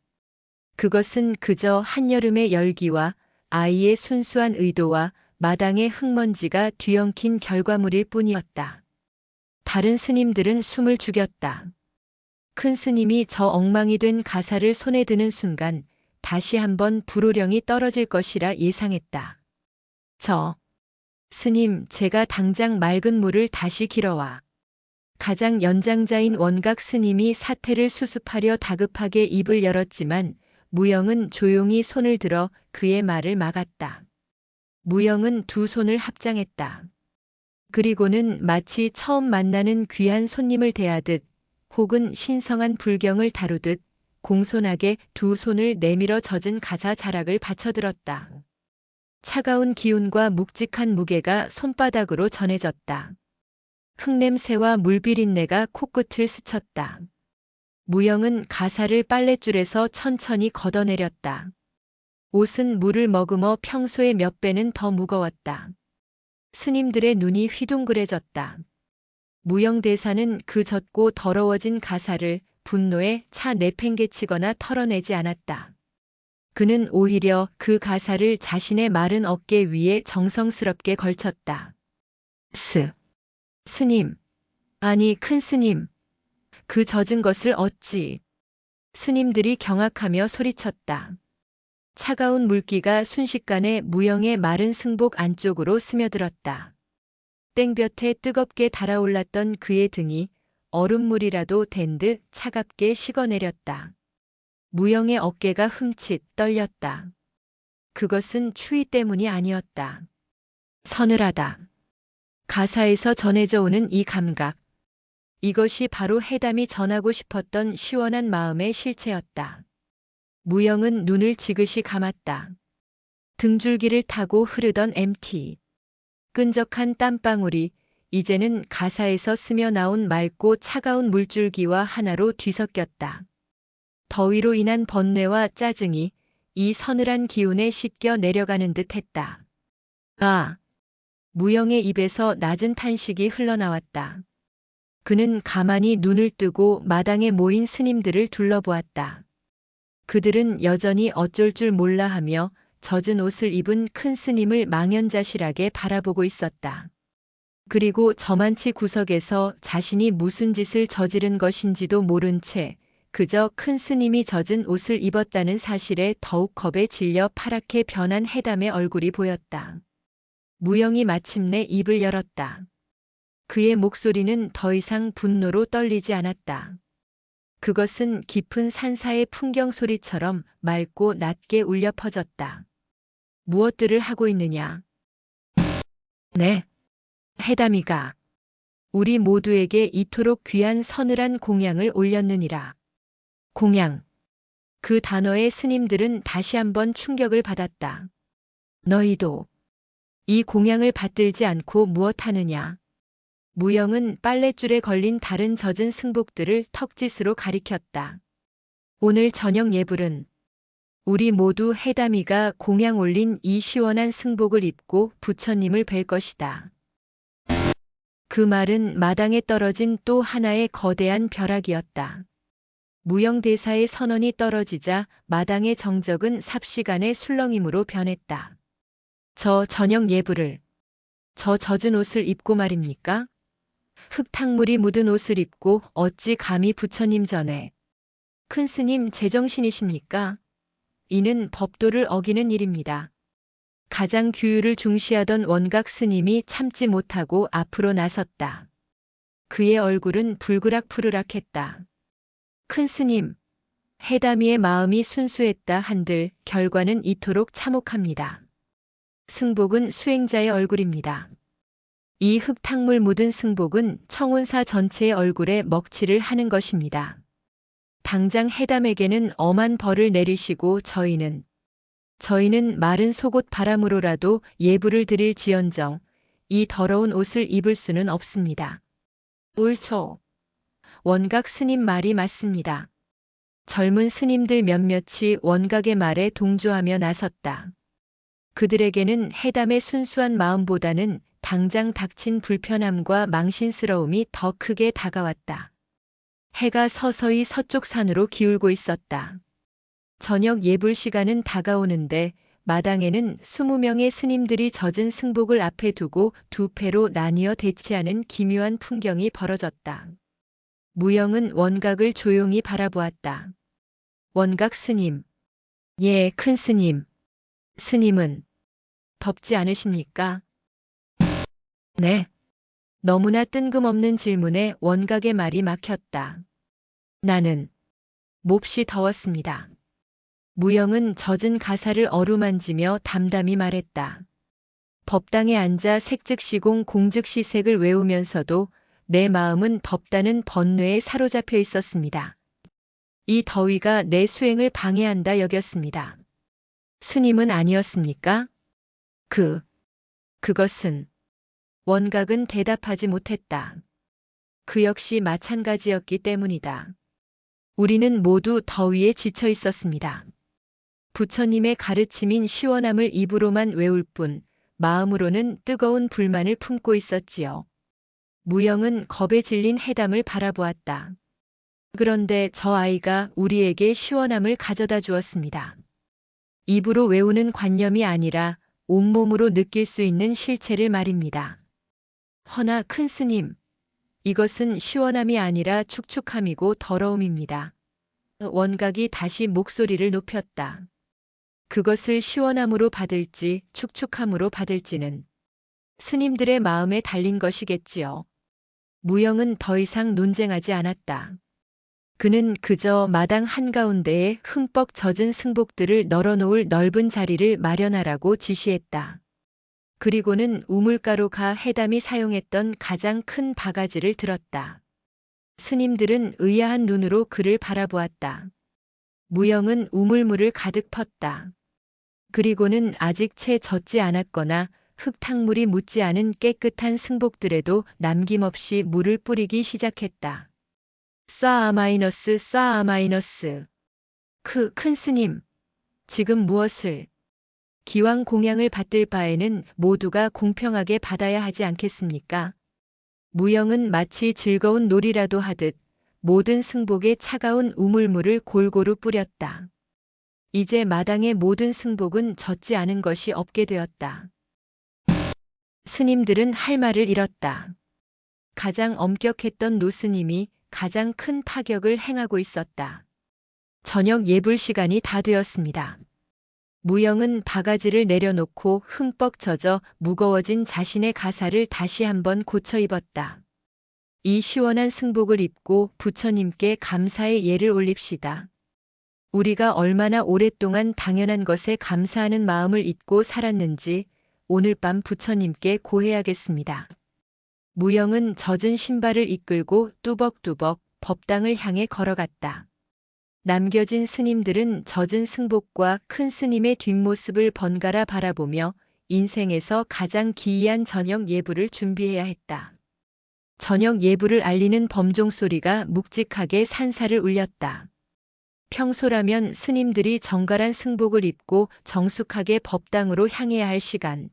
그것은 그저 한여름의 열기와 아이의 순수한 의도와 마당의 흙먼지가 뒤엉킨 결과물일 뿐이었다. 다른 스님들은 숨을 죽였다. 큰 스님이 저 엉망이 된 가사를 손에 드는 순간 다시 한번 불호령이 떨어질 것이라 예상했다. 스님, 제가 당장 맑은 물을 다시 길어와. 가장 연장자인 원각 스님이 사태를 수습하려 다급하게 입을 열었지만 무영은 조용히 손을 들어 그의 말을 막았다. 무영은 두 손을 합장했다. 그리고는 마치 처음 만나는 귀한 손님을 대하듯 혹은 신성한 불경을 다루듯 공손하게 두 손을 내밀어 젖은 가사 자락을 받쳐들었다. 차가운 기운과 묵직한 무게가 손바닥으로 전해졌다. 흙냄새와 물비린내가 코끝을 스쳤다. 무영은 가사를 빨랫줄에서 천천히 걷어내렸다. 옷은 물을 머금어 평소의 몇 배는 더 무거웠다. 스님들의 눈이 휘둥그레졌다. 무영 대사는 그 젖고 더러워진 가사를 분노에 차 내팽개치거나 털어내지 않았다. 그는 오히려 그 가사를 자신의 마른 어깨 위에 정성스럽게 걸쳤다. 스님, 아니 큰 스님, 그 젖은 것을 어찌. 스님들이 경악하며 소리쳤다. 차가운 물기가 순식간에 무영의 마른 승복 안쪽으로 스며들었다. 땡볕에 뜨겁게 달아올랐던 그의 등이 얼음물이라도 된 듯 차갑게 식어내렸다. 무영의 어깨가 흠칫 떨렸다. 그것은 추위 때문이 아니었다. 서늘하다. 가사에서 전해져 오는 이 감각. 이것이 바로 해담이 전하고 싶었던 시원한 마음의 실체였다. 무영은 눈을 지그시 감았다. 등줄기를 타고 흐르던 MT. 끈적한 땀방울이 이제는 가사에서 스며 나온 맑고 차가운 물줄기와 하나로 뒤섞였다. 더위로 인한 번뇌와 짜증이 이 서늘한 기운에 씻겨 내려가는 듯 했다. 아! 무영의 입에서 낮은 탄식이 흘러나왔다. 그는 가만히 눈을 뜨고 마당에 모인 스님들을 둘러보았다. 그들은 여전히 어쩔 줄 몰라 하며 젖은 옷을 입은 큰 스님을 망연자실하게 바라보고 있었다. 그리고 저만치 구석에서 자신이 무슨 짓을 저지른 것인지도 모른 채 그저 큰 스님이 젖은 옷을 입었다는 사실에 더욱 겁에 질려 파랗게 변한 해담의 얼굴이 보였다. 무영이 마침내 입을 열었다. 그의 목소리는 더 이상 분노로 떨리지 않았다. 그것은 깊은 산사의 풍경 소리처럼 맑고 낮게 울려 퍼졌다. 무엇들을 하고 있느냐? 네. 해담이가 우리 모두에게 이토록 귀한 서늘한 공양을 올렸느니라. 공양. 그 단어에 스님들은 다시 한번 충격을 받았다. 너희도 이 공양을 받들지 않고 무엇하느냐? 무영은 빨랫줄에 걸린 다른 젖은 승복들을 턱짓으로 가리켰다. 오늘 저녁 예불은 우리 모두 해담이가 공양 올린 이 시원한 승복을 입고 부처님을 뵐 것이다. 그 말은 마당에 떨어진 또 하나의 거대한 벼락이었다. 무영대사의 선언이 떨어지자 마당의 정적은 삽시간에 술렁임으로 변했다. 저 저녁 예불을, 저 젖은 옷을 입고 말입니까? 흙탕물이 묻은 옷을 입고 어찌 감히 부처님 전에. 큰 스님 제정신이십니까? 이는 법도를 어기는 일입니다. 가장 규율을 중시하던 원각 스님이 참지 못하고 앞으로 나섰다. 그의 얼굴은 불그락푸르락했다. 큰 스님, 해담이의 마음이 순수했다 한들 결과는 이토록 참혹합니다. 승복은 수행자의 얼굴입니다. 이 흙탕물 묻은 승복은 청운사 전체의 얼굴에 먹칠을 하는 것입니다. 당장 해담에게는 엄한 벌을 내리시고 저희는 마른 속옷 바람으로라도 예불을 드릴 지언정 이 더러운 옷을 입을 수는 없습니다. 옳소. 원각 스님 말이 맞습니다. 젊은 스님들 몇몇이 원각의 말에 동조하며 나섰다. 그들에게는 해담의 순수한 마음보다는 당장 닥친 불편함과 망신스러움이 더 크게 다가왔다. 해가 서서히 서쪽 산으로 기울고 있었다. 저녁 예불 시간은 다가오는데 마당에는 20명의 스님들이 젖은 승복을 앞에 두고 두 패로 나뉘어 대치하는 기묘한 풍경이 벌어졌다. 무영은 원각을 조용히 바라보았다. 원각 스님. 예, 큰 스님. 스님은 덥지 않으십니까? 네. 너무나 뜬금없는 질문에 원각의 말이 막혔다. 나는 몹시 더웠습니다. 무영은 젖은 가사를 어루만지며 담담히 말했다. 법당에 앉아 색즉시공 공즉시색을 외우면서도 내 마음은 덥다는 번뇌에 사로잡혀 있었습니다. 이 더위가 내 수행을 방해한다 여겼습니다. 스님은 아니었습니까? 그것은 원각은 대답하지 못했다. 그 역시 마찬가지였기 때문이다. 우리는 모두 더위에 지쳐 있었습니다. 부처님의 가르침인 시원함을 입으로만 외울 뿐 마음으로는 뜨거운 불만을 품고 있었지요. 무영은 겁에 질린 해담을 바라보았다. 그런데 저 아이가 우리에게 시원함을 가져다 주었습니다. 입으로 외우는 관념이 아니라 온몸으로 느낄 수 있는 실체를 말입니다. 허나 큰 스님, 이것은 시원함이 아니라 축축함이고 더러움입니다. 원각이 다시 목소리를 높였다. 그것을 시원함으로 받을지 축축함으로 받을지는 스님들의 마음에 달린 것이겠지요. 무영은 더 이상 논쟁하지 않았다. 그는 그저 마당 한가운데에 흠뻑 젖은 승복들을 널어놓을 넓은 자리를 마련하라고 지시했다. 그리고는 우물가로 가 해담이 사용했던 가장 큰 바가지를 들었다. 스님들은 의아한 눈으로 그를 바라보았다. 무영은 우물물을 가득 펐다. 그리고는 아직 채 젖지 않았거나 흙탕물이 묻지 않은 깨끗한 승복들에도 남김없이 물을 뿌리기 시작했다. 쏴 큰 스님, 지금 무엇을? 기왕 공양을 받들 바에는 모두가 공평하게 받아야 하지 않겠습니까? 무영은 마치 즐거운 놀이라도 하듯 모든 승복에 차가운 우물물을 골고루 뿌렸다. 이제 마당의 모든 승복은 젖지 않은 것이 없게 되었다. 스님들은 할 말을 잃었다. 가장 엄격했던 노스님이 가장 큰 파격을 행하고 있었다. 저녁 예불 시간이 다 되었습니다. 무영은 바가지를 내려놓고 흠뻑 젖어 무거워진 자신의 가사를 다시 한번 고쳐 입었다. 이 시원한 승복을 입고 부처님께 감사의 예를 올립시다. 우리가 얼마나 오랫동안 당연한 것에 감사하는 마음을 잊고 살았는지 오늘 밤 부처님께 고해야겠습니다. 무영은 젖은 신발을 이끌고 뚜벅뚜벅 법당을 향해 걸어갔다. 남겨진 스님들은 젖은 승복과 큰 스님의 뒷모습을 번갈아 바라보며 인생에서 가장 기이한 저녁 예불을 준비해야 했다. 저녁 예불을 알리는 범종 소리가 묵직하게 산사를 울렸다. 평소라면 스님들이 정갈한 승복을 입고 정숙하게 법당으로 향해야 할 시간.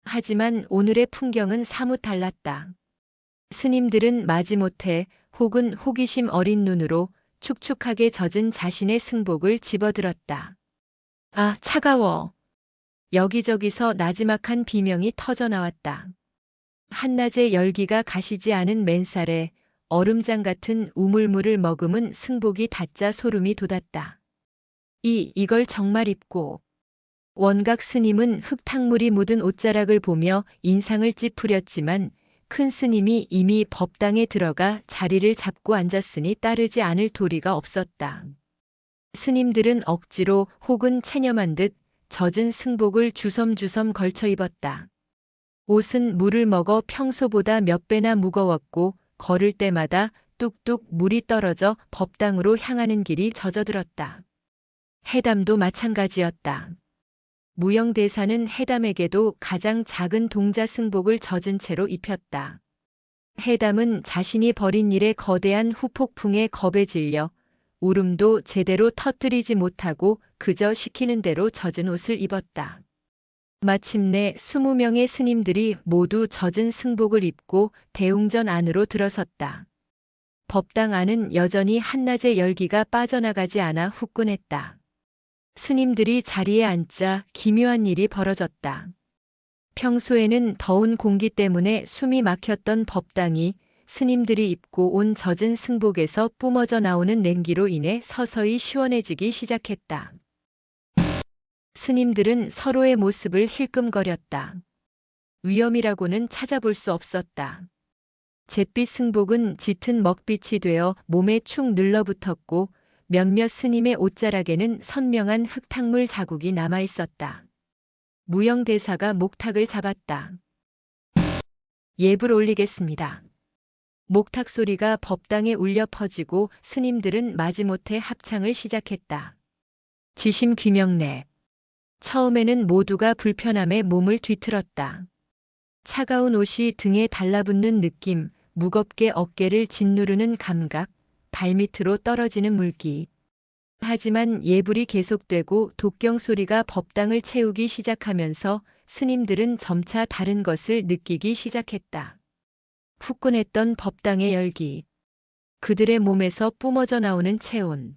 하지만 오늘의 풍경은 사뭇 달랐다. 스님들은 마지못해 혹은 호기심 어린 눈으로 축축하게 젖은 자신의 승복을 집어들었다. 아, 차가워. 여기저기서 나지막한 비명이 터져나왔다. 한낮의 열기가 가시지 않은 맨살에 얼음장 같은 우물물을 머금은 승복이 닫자 소름이 돋았다. 이걸 정말 입고. 원각 스님은 흙탕물이 묻은 옷자락을 보며 인상을 찌푸렸지만 큰 스님이 이미 법당에 들어가 자리를 잡고 앉았으니 따르지 않을 도리가 없었다. 스님들은 억지로 혹은 체념한 듯 젖은 승복을 주섬주섬 걸쳐 입었다. 옷은 물을 먹어 평소보다 몇 배나 무거웠고 걸을 때마다 뚝뚝 물이 떨어져 법당으로 향하는 길이 젖어들었다. 해담도 마찬가지였다. 무영대사는 해담에게도 가장 작은 동자 승복을 젖은 채로 입혔다. 해담은 자신이 벌인 일의 거대한 후폭풍에 겁에 질려 울음도 제대로 터뜨리지 못하고 그저 시키는 대로 젖은 옷을 입었다. 마침내 20명의 스님들이 모두 젖은 승복을 입고 대웅전 안으로 들어섰다. 법당 안은 여전히 한낮의 열기가 빠져나가지 않아 후끈했다. 스님들이 자리에 앉자 기묘한 일이 벌어졌다. 평소에는 더운 공기 때문에 숨이 막혔던 법당이 스님들이 입고 온 젖은 승복에서 뿜어져 나오는 냉기로 인해 서서히 시원해지기 시작했다. 스님들은 서로의 모습을 힐끔거렸다. 위험이라고는 찾아볼 수 없었다. 잿빛 승복은 짙은 먹빛이 되어 몸에 축 눌러붙었고 몇몇 스님의 옷자락에는 선명한 흙탕물 자국이 남아 있었다. 무영대사가 목탁을 잡았다. 예불 올리겠습니다. 목탁 소리가 법당에 울려 퍼지고 스님들은 마지못해 합창을 시작했다. 지심 귀명래. 처음에는 모두가 불편함에 몸을 뒤틀었다. 차가운 옷이 등에 달라붙는 느낌, 무겁게 어깨를 짓누르는 감각, 발밑으로 떨어지는 물기. 하지만 예불이 계속되고 독경 소리가 법당을 채우기 시작하면서 스님들은 점차 다른 것을 느끼기 시작했다. 후끈했던 법당의 열기. 그들의 몸에서 뿜어져 나오는 체온.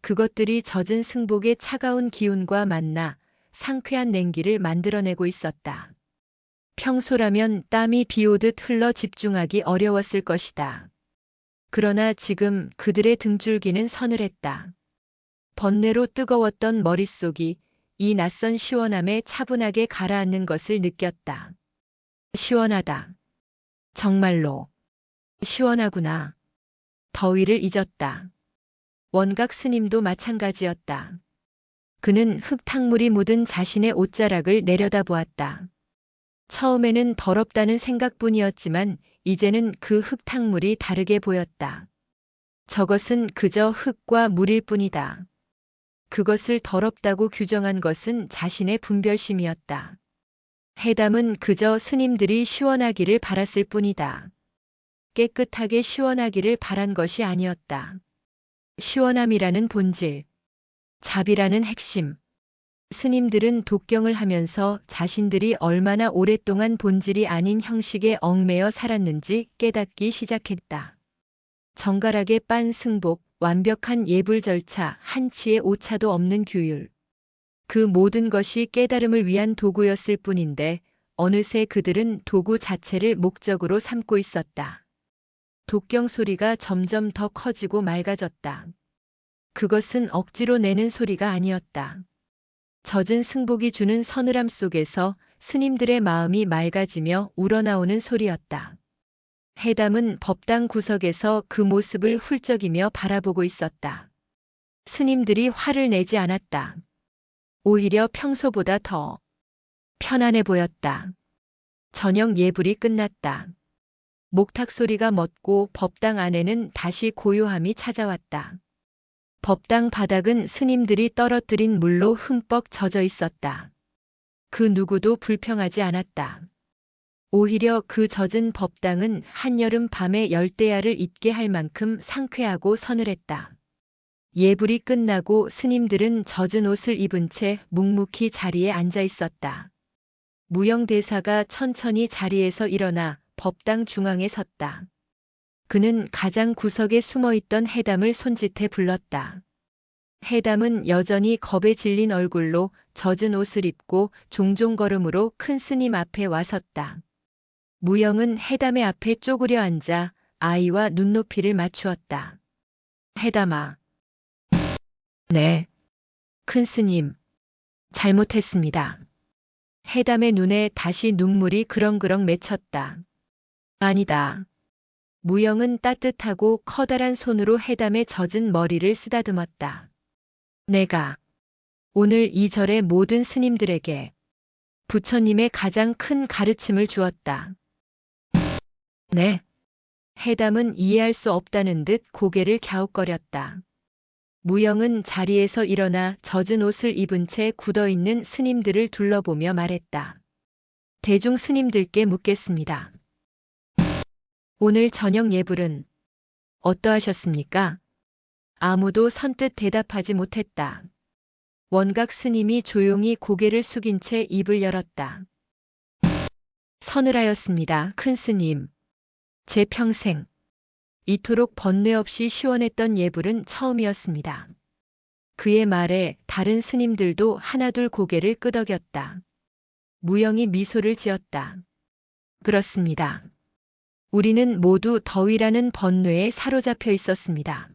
그것들이 젖은 승복의 차가운 기운과 만나 상쾌한 냉기를 만들어내고 있었다. 평소라면 땀이 비오듯 흘러 집중하기 어려웠을 것이다. 그러나 지금 그들의 등줄기는 서늘했다. 번뇌로 뜨거웠던 머릿속이 이 낯선 시원함에 차분하게 가라앉는 것을 느꼈다. 시원하다. 정말로 시원하구나. 더위를 잊었다. 원각 스님도 마찬가지였다. 그는 흙탕물이 묻은 자신의 옷자락을 내려다보았다. 처음에는 더럽다는 생각뿐이었지만 이제는 그 흙탕물이 다르게 보였다. 저것은 그저 흙과 물일 뿐이다. 그것을 더럽다고 규정한 것은 자신의 분별심이었다. 해담은 그저 스님들이 시원하기를 바랐을 뿐이다. 깨끗하게 시원하기를 바란 것이 아니었다. 시원함이라는 본질, 자비라는 핵심. 스님들은 독경을 하면서 자신들이 얼마나 오랫동안 본질이 아닌 형식에 얽매여 살았는지 깨닫기 시작했다. 정갈하게 빤 승복, 완벽한 예불 절차, 한치의 오차도 없는 규율. 그 모든 것이 깨달음을 위한 도구였을 뿐인데 어느새 그들은 도구 자체를 목적으로 삼고 있었다. 독경 소리가 점점 더 커지고 맑아졌다. 그것은 억지로 내는 소리가 아니었다. 젖은 승복이 주는 서늘함 속에서 스님들의 마음이 맑아지며 우러나오는 소리였다. 해담은 법당 구석에서 그 모습을 훌쩍이며 바라보고 있었다. 스님들이 화를 내지 않았다. 오히려 평소보다 더 편안해 보였다. 저녁 예불이 끝났다. 목탁 소리가 멎고 법당 안에는 다시 고요함이 찾아왔다. 법당 바닥은 스님들이 떨어뜨린 물로 흠뻑 젖어 있었다. 그 누구도 불평하지 않았다. 오히려 그 젖은 법당은 한여름 밤의 열대야를 잊게 할 만큼 상쾌하고 서늘했다. 예불이 끝나고 스님들은 젖은 옷을 입은 채 묵묵히 자리에 앉아 있었다. 무영대사가 천천히 자리에서 일어나 법당 중앙에 섰다. 그는 가장 구석에 숨어있던 해담을 손짓해 불렀다. 해담은 여전히 겁에 질린 얼굴로 젖은 옷을 입고 종종 걸음으로 큰 스님 앞에 와 섰다. 무영은 해담의 앞에 쪼그려 앉아 아이와 눈높이를 맞추었다. 해담아. 네. 큰 스님. 잘못했습니다. 해담의 눈에 다시 눈물이 그렁그렁 맺혔다. 아니다. 무영은 따뜻하고 커다란 손으로 해담의 젖은 머리를 쓰다듬었다. 내가 오늘 이 절의 모든 스님들에게 부처님의 가장 큰 가르침을 주었다. 네. 해담은 이해할 수 없다는 듯 고개를 갸웃거렸다. 무영은 자리에서 일어나 젖은 옷을 입은 채 굳어있는 스님들을 둘러보며 말했다. 대중 스님들께 묻겠습니다. 오늘 저녁 예불은 어떠하셨습니까? 아무도 선뜻 대답하지 못했다. 원각 스님이 조용히 고개를 숙인 채 입을 열었다. 서늘하였습니다, 큰 스님. 제 평생 이토록 번뇌 없이 시원했던 예불은 처음이었습니다. 그의 말에 다른 스님들도 하나둘 고개를 끄덕였다. 무영이 미소를 지었다. 그렇습니다. 우리는 모두 더위라는 번뇌에 사로잡혀 있었습니다.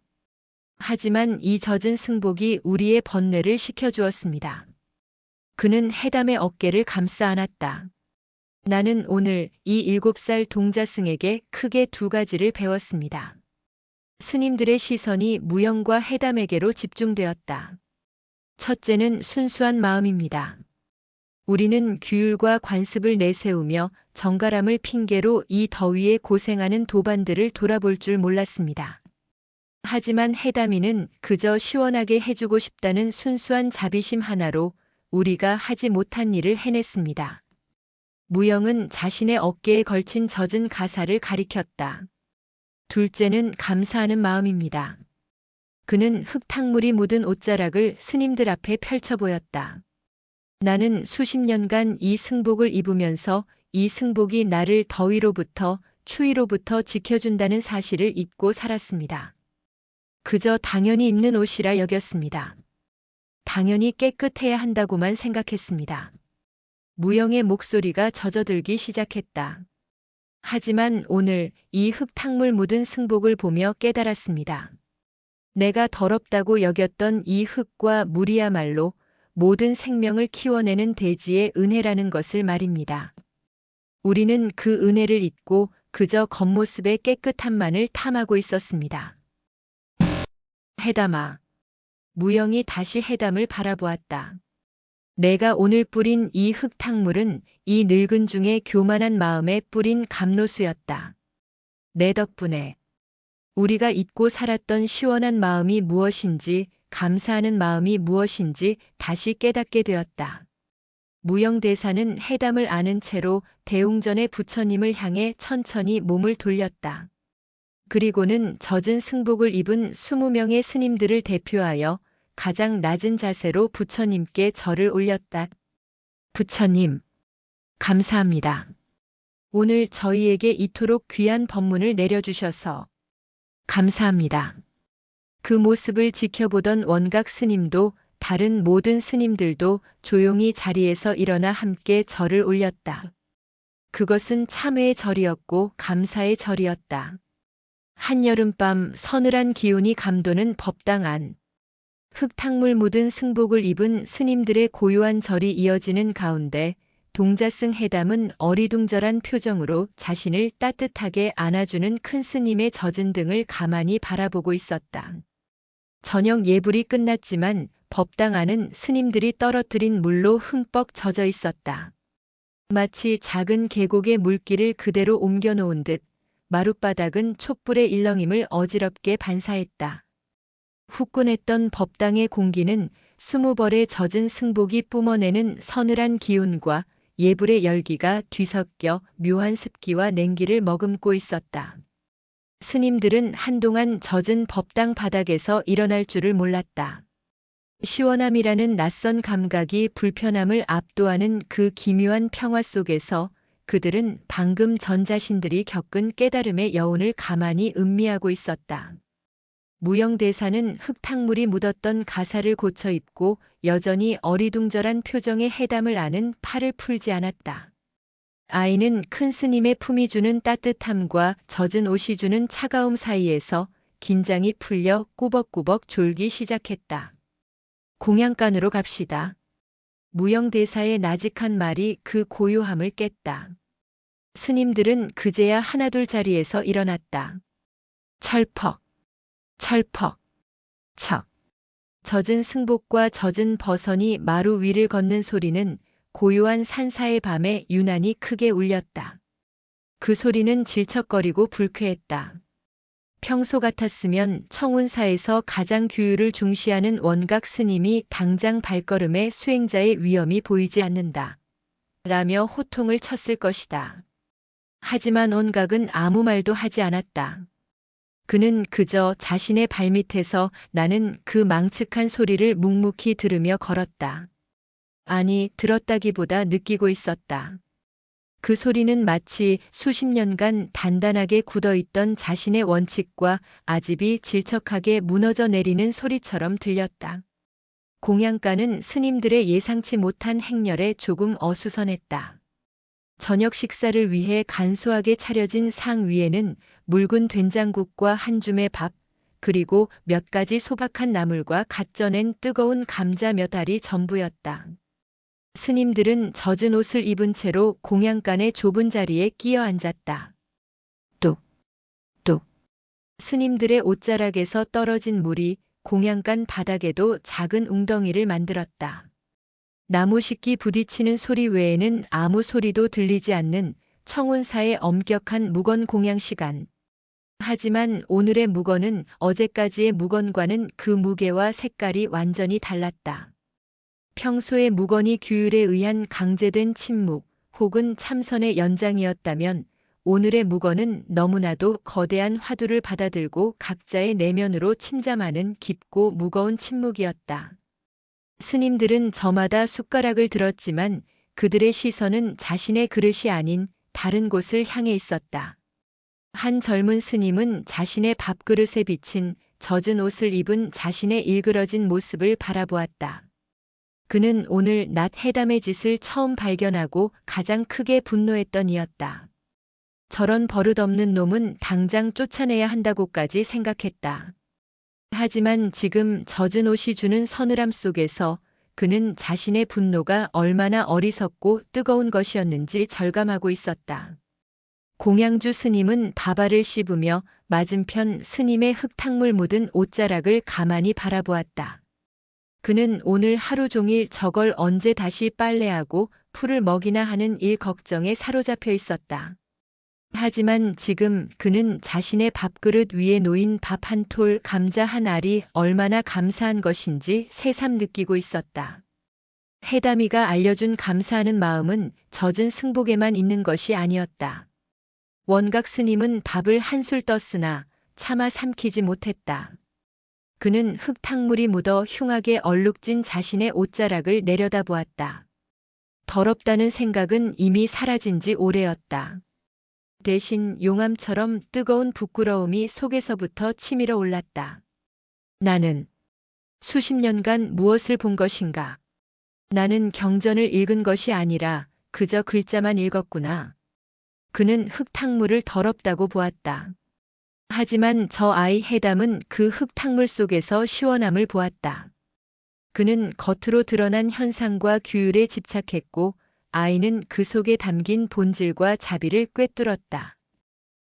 하지만 이 젖은 승복이 우리의 번뇌를 식혀주었습니다. 그는 해담의 어깨를 감싸 안았다. 나는 오늘 이 7살 동자승에게 크게 2가지를 배웠습니다. 스님들의 시선이 무영과 해담에게로 집중되었다. 첫째는 순수한 마음입니다. 우리는 규율과 관습을 내세우며 정갈함을 핑계로 이 더위에 고생하는 도반들을 돌아볼 줄 몰랐습니다. 하지만 해담이는 그저 시원하게 해주고 싶다는 순수한 자비심 하나로 우리가 하지 못한 일을 해냈습니다. 무영은 자신의 어깨에 걸친 젖은 가사를 가리켰다. 둘째는 감사하는 마음입니다. 그는 흙탕물이 묻은 옷자락을 스님들 앞에 펼쳐 보였다. 나는 수십 년간 이 승복을 입으면서 이 승복이 나를 더위로부터 추위로부터 지켜준다는 사실을 잊고 살았습니다. 그저 당연히 입는 옷이라 여겼습니다. 당연히 깨끗해야 한다고만 생각했습니다. 무영의 목소리가 젖어들기 시작했다. 하지만 오늘 이 흙탕물 묻은 승복을 보며 깨달았습니다. 내가 더럽다고 여겼던 이 흙과 물이야말로 모든 생명을 키워내는 대지의 은혜라는 것을 말입니다. 우리는 그 은혜를 잊고 그저 겉모습의 깨끗함만을 탐하고 있었습니다. 해담아. 무영이 다시 해담을 바라보았다. 내가 오늘 뿌린 이 흙탕물은 이 늙은 중에 교만한 마음에 뿌린 감로수였다. 내 덕분에 우리가 잊고 살았던 시원한 마음이 무엇인지, 감사하는 마음이 무엇인지 다시 깨닫게 되었다. 무영대사는 해담을 아는 채로 대웅전의 부처님을 향해 천천히 몸을 돌렸다. 그리고는 젖은 승복을 입은 20명의 스님들을 대표하여 가장 낮은 자세로 부처님께 절을 올렸다. 부처님, 감사합니다. 오늘 저희에게 이토록 귀한 법문을 내려주셔서 감사합니다. 그 모습을 지켜보던 원각 스님도 다른 모든 스님들도 조용히 자리에서 일어나 함께 절을 올렸다. 그것은 참회의 절이었고 감사의 절이었다. 한여름밤 서늘한 기운이 감도는 법당 안. 흙탕물 묻은 승복을 입은 스님들의 고요한 절이 이어지는 가운데 동자승 해담은 어리둥절한 표정으로 자신을 따뜻하게 안아주는 큰 스님의 젖은 등을 가만히 바라보고 있었다. 저녁 예불이 끝났지만 법당 안은 스님들이 떨어뜨린 물로 흠뻑 젖어 있었다. 마치 작은 계곡의 물기를 그대로 옮겨놓은 듯 마룻바닥은 촛불의 일렁임을 어지럽게 반사했다. 후끈했던 법당의 공기는 20벌의 젖은 승복이 뿜어내는 서늘한 기운과 예불의 열기가 뒤섞여 묘한 습기와 냉기를 머금고 있었다. 스님들은 한동안 젖은 법당 바닥에서 일어날 줄을 몰랐다. 시원함이라는 낯선 감각이 불편함을 압도하는 그 기묘한 평화 속에서 그들은 방금 전 자신들이 겪은 깨달음의 여운을 가만히 음미하고 있었다. 무영대사는 흙탕물이 묻었던 가사를 고쳐 입고 여전히 어리둥절한 표정의 해담을 아는 팔을 풀지 않았다. 아이는 큰 스님의 품이 주는 따뜻함과 젖은 옷이 주는 차가움 사이에서 긴장이 풀려 꾸벅꾸벅 졸기 시작했다. 공양간으로 갑시다. 무영대사의 나직한 말이 그 고요함을 깼다. 스님들은 그제야 하나둘 자리에서 일어났다. 철퍽, 철퍽, 척. 젖은 승복과 젖은 버선이 마루 위를 걷는 소리는 고요한 산사의 밤에 유난히 크게 울렸다. 그 소리는 질척거리고 불쾌했다. 평소 같았으면 청운사에서 가장 규율을 중시하는 원각 스님이 당장 발걸음에 수행자의 위험이 보이지 않는다. 라며 호통을 쳤을 것이다. 하지만 원각은 아무 말도 하지 않았다. 그는 그저 자신의 발밑에서 나는 그 망측한 소리를 묵묵히 들으며 걸었다. 아니, 들었다기보다 느끼고 있었다. 그 소리는 마치 수십 년간 단단하게 굳어있던 자신의 원칙과 아집이 질척하게 무너져 내리는 소리처럼 들렸다. 공양가는 스님들의 예상치 못한 행렬에 조금 어수선했다. 저녁 식사를 위해 간소하게 차려진 상 위에는 묽은 된장국과 한 줌의 밥, 그리고 몇 가지 소박한 나물과 갓 쪄낸 뜨거운 감자 몇 알이 전부였다. 스님들은 젖은 옷을 입은 채로 공양간의 좁은 자리에 끼어 앉았다. 뚝, 뚝. 스님들의 옷자락에서 떨어진 물이 공양간 바닥에도 작은 웅덩이를 만들었다. 나무 식기 부딪히는 소리 외에는 아무 소리도 들리지 않는 청운사의 엄격한 묵언 공양 시간. 하지만 오늘의 묵언은 어제까지의 묵언과는 그 무게와 색깔이 완전히 달랐다. 평소의 묵언이 규율에 의한 강제된 침묵 혹은 참선의 연장이었다면 오늘의 묵언은 너무나도 거대한 화두를 받아들고 각자의 내면으로 침잠하는 깊고 무거운 침묵이었다. 스님들은 저마다 숟가락을 들었지만 그들의 시선은 자신의 그릇이 아닌 다른 곳을 향해 있었다. 한 젊은 스님은 자신의 밥그릇에 비친 젖은 옷을 입은 자신의 일그러진 모습을 바라보았다. 그는 오늘 낮 해담의 짓을 처음 발견하고 가장 크게 분노했던 이였다. 저런 버릇없는 놈은 당장 쫓아내야 한다고까지 생각했다. 하지만 지금 젖은 옷이 주는 서늘함 속에서 그는 자신의 분노가 얼마나 어리석고 뜨거운 것이었는지 절감하고 있었다. 공양주 스님은 밥알을 씹으며 맞은편 스님의 흙탕물 묻은 옷자락을 가만히 바라보았다. 그는 오늘 하루 종일 저걸 언제 다시 빨래하고 풀을 먹이나 하는 일 걱정에 사로잡혀 있었다. 하지만 지금 그는 자신의 밥그릇 위에 놓인 밥 한 톨, 감자 한 알이 얼마나 감사한 것인지 새삼 느끼고 있었다. 해담이가 알려준 감사하는 마음은 젖은 승복에만 있는 것이 아니었다. 원각 스님은 밥을 한술 떴으나 차마 삼키지 못했다. 그는 흙탕물이 묻어 흉하게 얼룩진 자신의 옷자락을 내려다보았다. 더럽다는 생각은 이미 사라진 지 오래였다. 대신 용암처럼 뜨거운 부끄러움이 속에서부터 치밀어 올랐다. 나는 수십 년간 무엇을 본 것인가? 나는 경전을 읽은 것이 아니라 그저 글자만 읽었구나. 그는 흙탕물을 더럽다고 보았다. 하지만 저 아이 해담은 그 흙탕물 속에서 시원함을 보았다. 그는 겉으로 드러난 현상과 규율에 집착했고 아이는 그 속에 담긴 본질과 자비를 꿰뚫었다.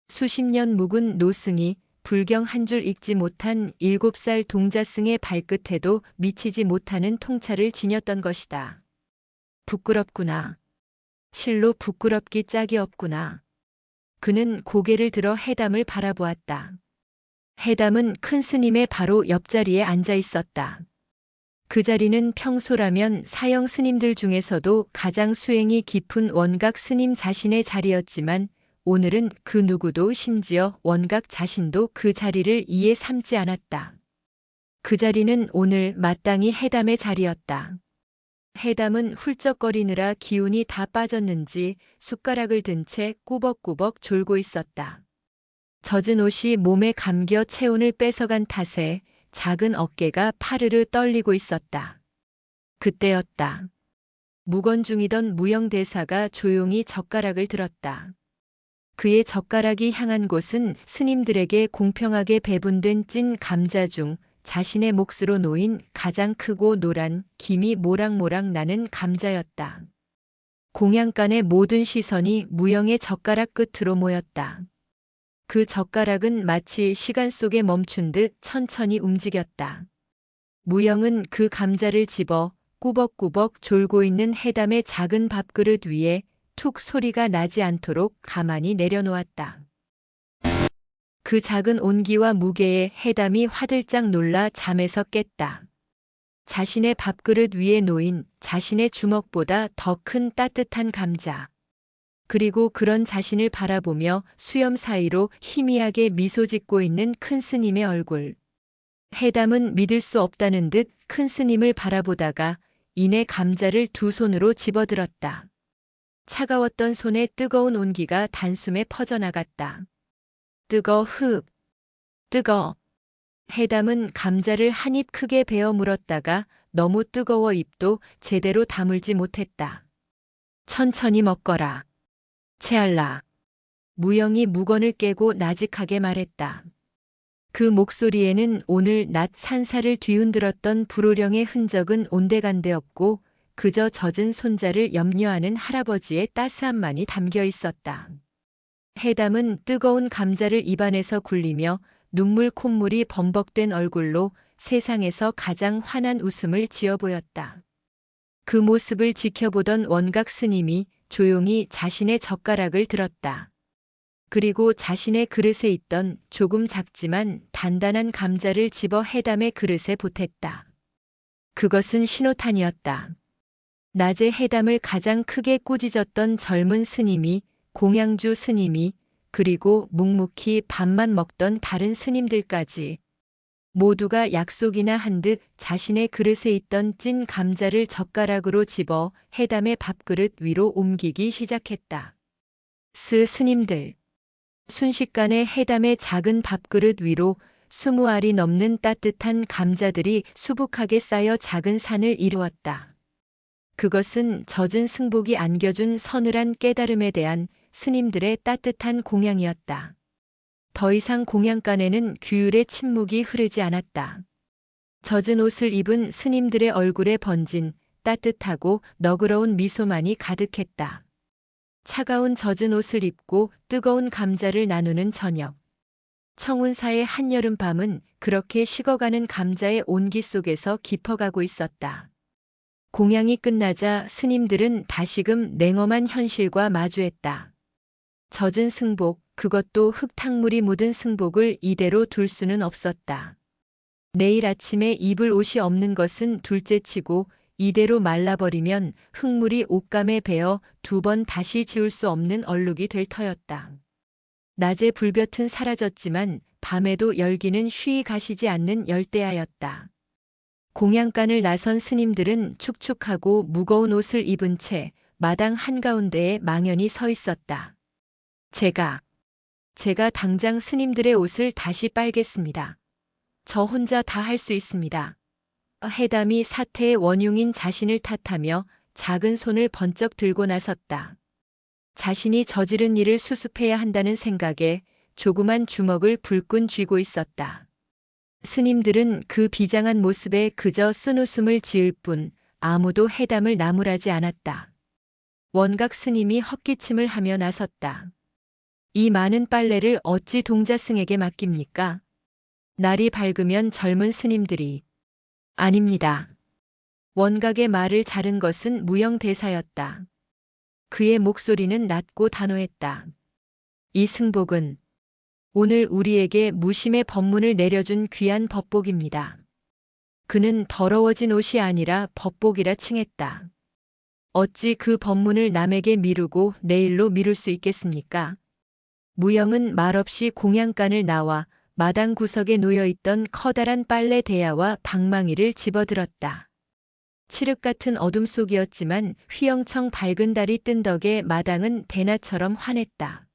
수십 년 묵은 노승이 불경 한 줄 읽지 못한 7살 동자승의 발끝에도 미치지 못하는 통찰을 지녔던 것이다. 부끄럽구나. 실로 부끄럽기 짝이 없구나. 그는 고개를 들어 해담을 바라보았다. 해담은 큰 스님의 바로 옆자리에 앉아 있었다. 그 자리는 평소라면 사형 스님들 중에서도 가장 수행이 깊은 원각 스님 자신의 자리였지만 오늘은 그 누구도 심지어 원각 자신도 그 자리를 이에 삼지 않았다. 그 자리는 오늘 마땅히 해담의 자리였다. 해담은 훌쩍거리느라 기운이 다 빠졌는지 숟가락을 든 채 꾸벅꾸벅 졸고 있었다. 젖은 옷이 몸에 감겨 체온을 뺏어간 탓에 작은 어깨가 파르르 떨리고 있었다. 그때였다. 묵언 중이던 무영대사가 조용히 젓가락을 들었다. 그의 젓가락이 향한 곳은 스님들에게 공평하게 배분된 찐 감자 중 자신의 몫으로 놓인 가장 크고 노란 김이 모락모락 나는 감자였다. 공양간의 모든 시선이 무영의 젓가락 끝으로 모였다. 그 젓가락은 마치 시간 속에 멈춘 듯 천천히 움직였다. 무영은 그 감자를 집어 꾸벅꾸벅 졸고 있는 해담의 작은 밥그릇 위에 툭 소리가 나지 않도록 가만히 내려놓았다. 그 작은 온기와 무게에 해담이 화들짝 놀라 잠에서 깼다. 자신의 밥그릇 위에 놓인 자신의 주먹보다 더 큰 따뜻한 감자. 그리고 그런 자신을 바라보며 수염 사이로 희미하게 미소 짓고 있는 큰 스님의 얼굴. 해담은 믿을 수 없다는 듯 큰 스님을 바라보다가 이내 감자를 두 손으로 집어들었다. 차가웠던 손에 뜨거운 온기가 단숨에 퍼져나갔다. 뜨거 흡, 뜨거. 해담은 감자를 한 입 크게 베어 물었다가 너무 뜨거워 입도 제대로 다물지 못했다. 천천히 먹거라. 채알라. 무영이 무건을 깨고 나직하게 말했다. 그 목소리에는 오늘 낮 산사를 뒤흔들었던 불호령의 흔적은 온데간데 없고 그저 젖은 손자를 염려하는 할아버지의 따스함만이 담겨 있었다. 해담은 뜨거운 감자를 입안에서 굴리며 눈물 콧물이 범벅된 얼굴로 세상에서 가장 환한 웃음을 지어 보였다. 그 모습을 지켜보던 원각 스님이 조용히 자신의 젓가락을 들었다. 그리고 자신의 그릇에 있던 조금 작지만 단단한 감자를 집어 해담의 그릇에 보탰다. 그것은 신호탄이었다. 낮에 해담을 가장 크게 꾸짖었던 젊은 스님이, 공양주 스님이, 그리고 묵묵히 밥만 먹던 다른 스님들까지 모두가 약속이나 한 듯 자신의 그릇에 있던 찐 감자를 젓가락으로 집어 해담의 밥그릇 위로 옮기기 시작했다. 스님들. 순식간에 해담의 작은 밥그릇 위로 20알이 넘는 따뜻한 감자들이 수북하게 쌓여 작은 산을 이루었다. 그것은 젖은 승복이 안겨준 서늘한 깨달음에 대한 스님들의 따뜻한 공양이었다. 더 이상 공양간에는 규율의 침묵이 흐르지 않았다. 젖은 옷을 입은 스님들의 얼굴에 번진 따뜻하고 너그러운 미소만이 가득했다. 차가운 젖은 옷을 입고 뜨거운 감자를 나누는 저녁. 청운사의 한여름 밤은 그렇게 식어가는 감자의 온기 속에서 깊어가고 있었다. 공양이 끝나자 스님들은 다시금 냉엄한 현실과 마주했다. 젖은 승복, 그것도 흙탕물이 묻은 승복을 이대로 둘 수는 없었다. 내일 아침에 입을 옷이 없는 것은 둘째치고 이대로 말라버리면 흙물이 옷감에 배어 2번 다시 지울 수 없는 얼룩이 될 터였다. 낮에 불볕은 사라졌지만 밤에도 열기는 쉬이 가시지 않는 열대야였다. 공양간을 나선 스님들은 축축하고 무거운 옷을 입은 채 마당 한가운데에 망연히 서 있었다. 제가 당장 스님들의 옷을 다시 빨겠습니다. 저 혼자 다 할 수 있습니다. 해담이 사태의 원흉인 자신을 탓하며 작은 손을 번쩍 들고 나섰다. 자신이 저지른 일을 수습해야 한다는 생각에 조그만 주먹을 불끈 쥐고 있었다. 스님들은 그 비장한 모습에 그저 쓴웃음을 지을 뿐 아무도 해담을 나무라지 않았다. 원각 스님이 헛기침을 하며 나섰다. 이 많은 빨래를 어찌 동자승에게 맡깁니까? 날이 밝으면 젊은 스님들이 아닙니다. 원각의 말을 자른 것은 무영대사였다. 그의 목소리는 낮고 단호했다. 이 승복은 오늘 우리에게 무심의 법문을 내려준 귀한 법복입니다. 그는 더러워진 옷이 아니라 법복이라 칭했다. 어찌 그 법문을 남에게 미루고 내일로 미룰 수 있겠습니까? 무영은 말없이 공양간을 나와 마당 구석에 놓여있던 커다란 빨래 대야와 방망이를 집어들었다. 칠흑 같은 어둠 속이었지만 휘영청 밝은 달이 뜬 덕에 마당은 대낮처럼 환했다.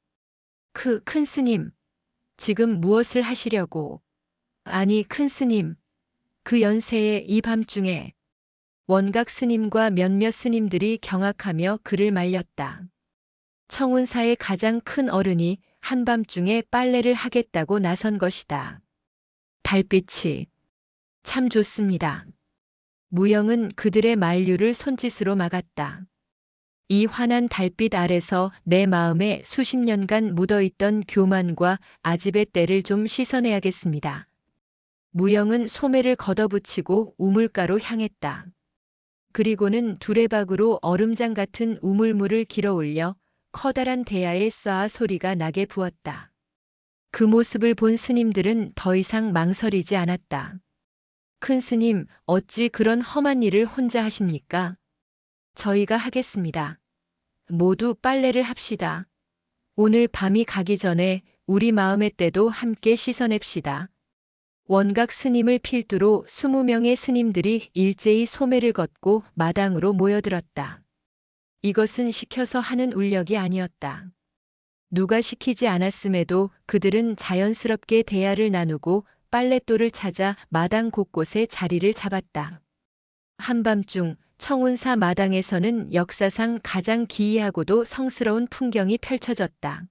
큰 스님, 지금 무엇을 하시려고? 아니, 큰 스님, 그 연세에 이 밤중에 원각 스님과 몇몇 스님들이 경악하며 그를 말렸다. 청운사의 가장 큰 어른이 한밤중에 빨래를 하겠다고 나선 것이다. 달빛이 참 좋습니다. 무영은 그들의 만류를 손짓으로 막았다. 이 환한 달빛 아래서 내 마음에 수십 년간 묻어있던 교만과 아집의 때를 좀 씻어내야겠습니다. 무영은 소매를 걷어붙이고 우물가로 향했다. 그리고는 두레박으로 얼음장 같은 우물물을 길어 올려 커다란 대야에 쏴 소리가 나게 부었다. 그 모습을 본 스님들은 더 이상 망설이지 않았다. 큰 스님, 어찌 그런 험한 일을 혼자 하십니까? 저희가 하겠습니다. 모두 빨래를 합시다. 오늘 밤이 가기 전에 우리 마음의 때도 함께 씻어냅시다. 원각 스님을 필두로 20명의 스님들이 일제히 소매를 걷고 마당으로 모여들었다. 이것은 시켜서 하는 울력이 아니었다. 누가 시키지 않았음에도 그들은 자연스럽게 대화를 나누고 빨랫돌을 찾아 마당 곳곳에 자리를 잡았다. 한밤중 청운사 마당에서는 역사상 가장 기이하고도 성스러운 풍경이 펼쳐졌다.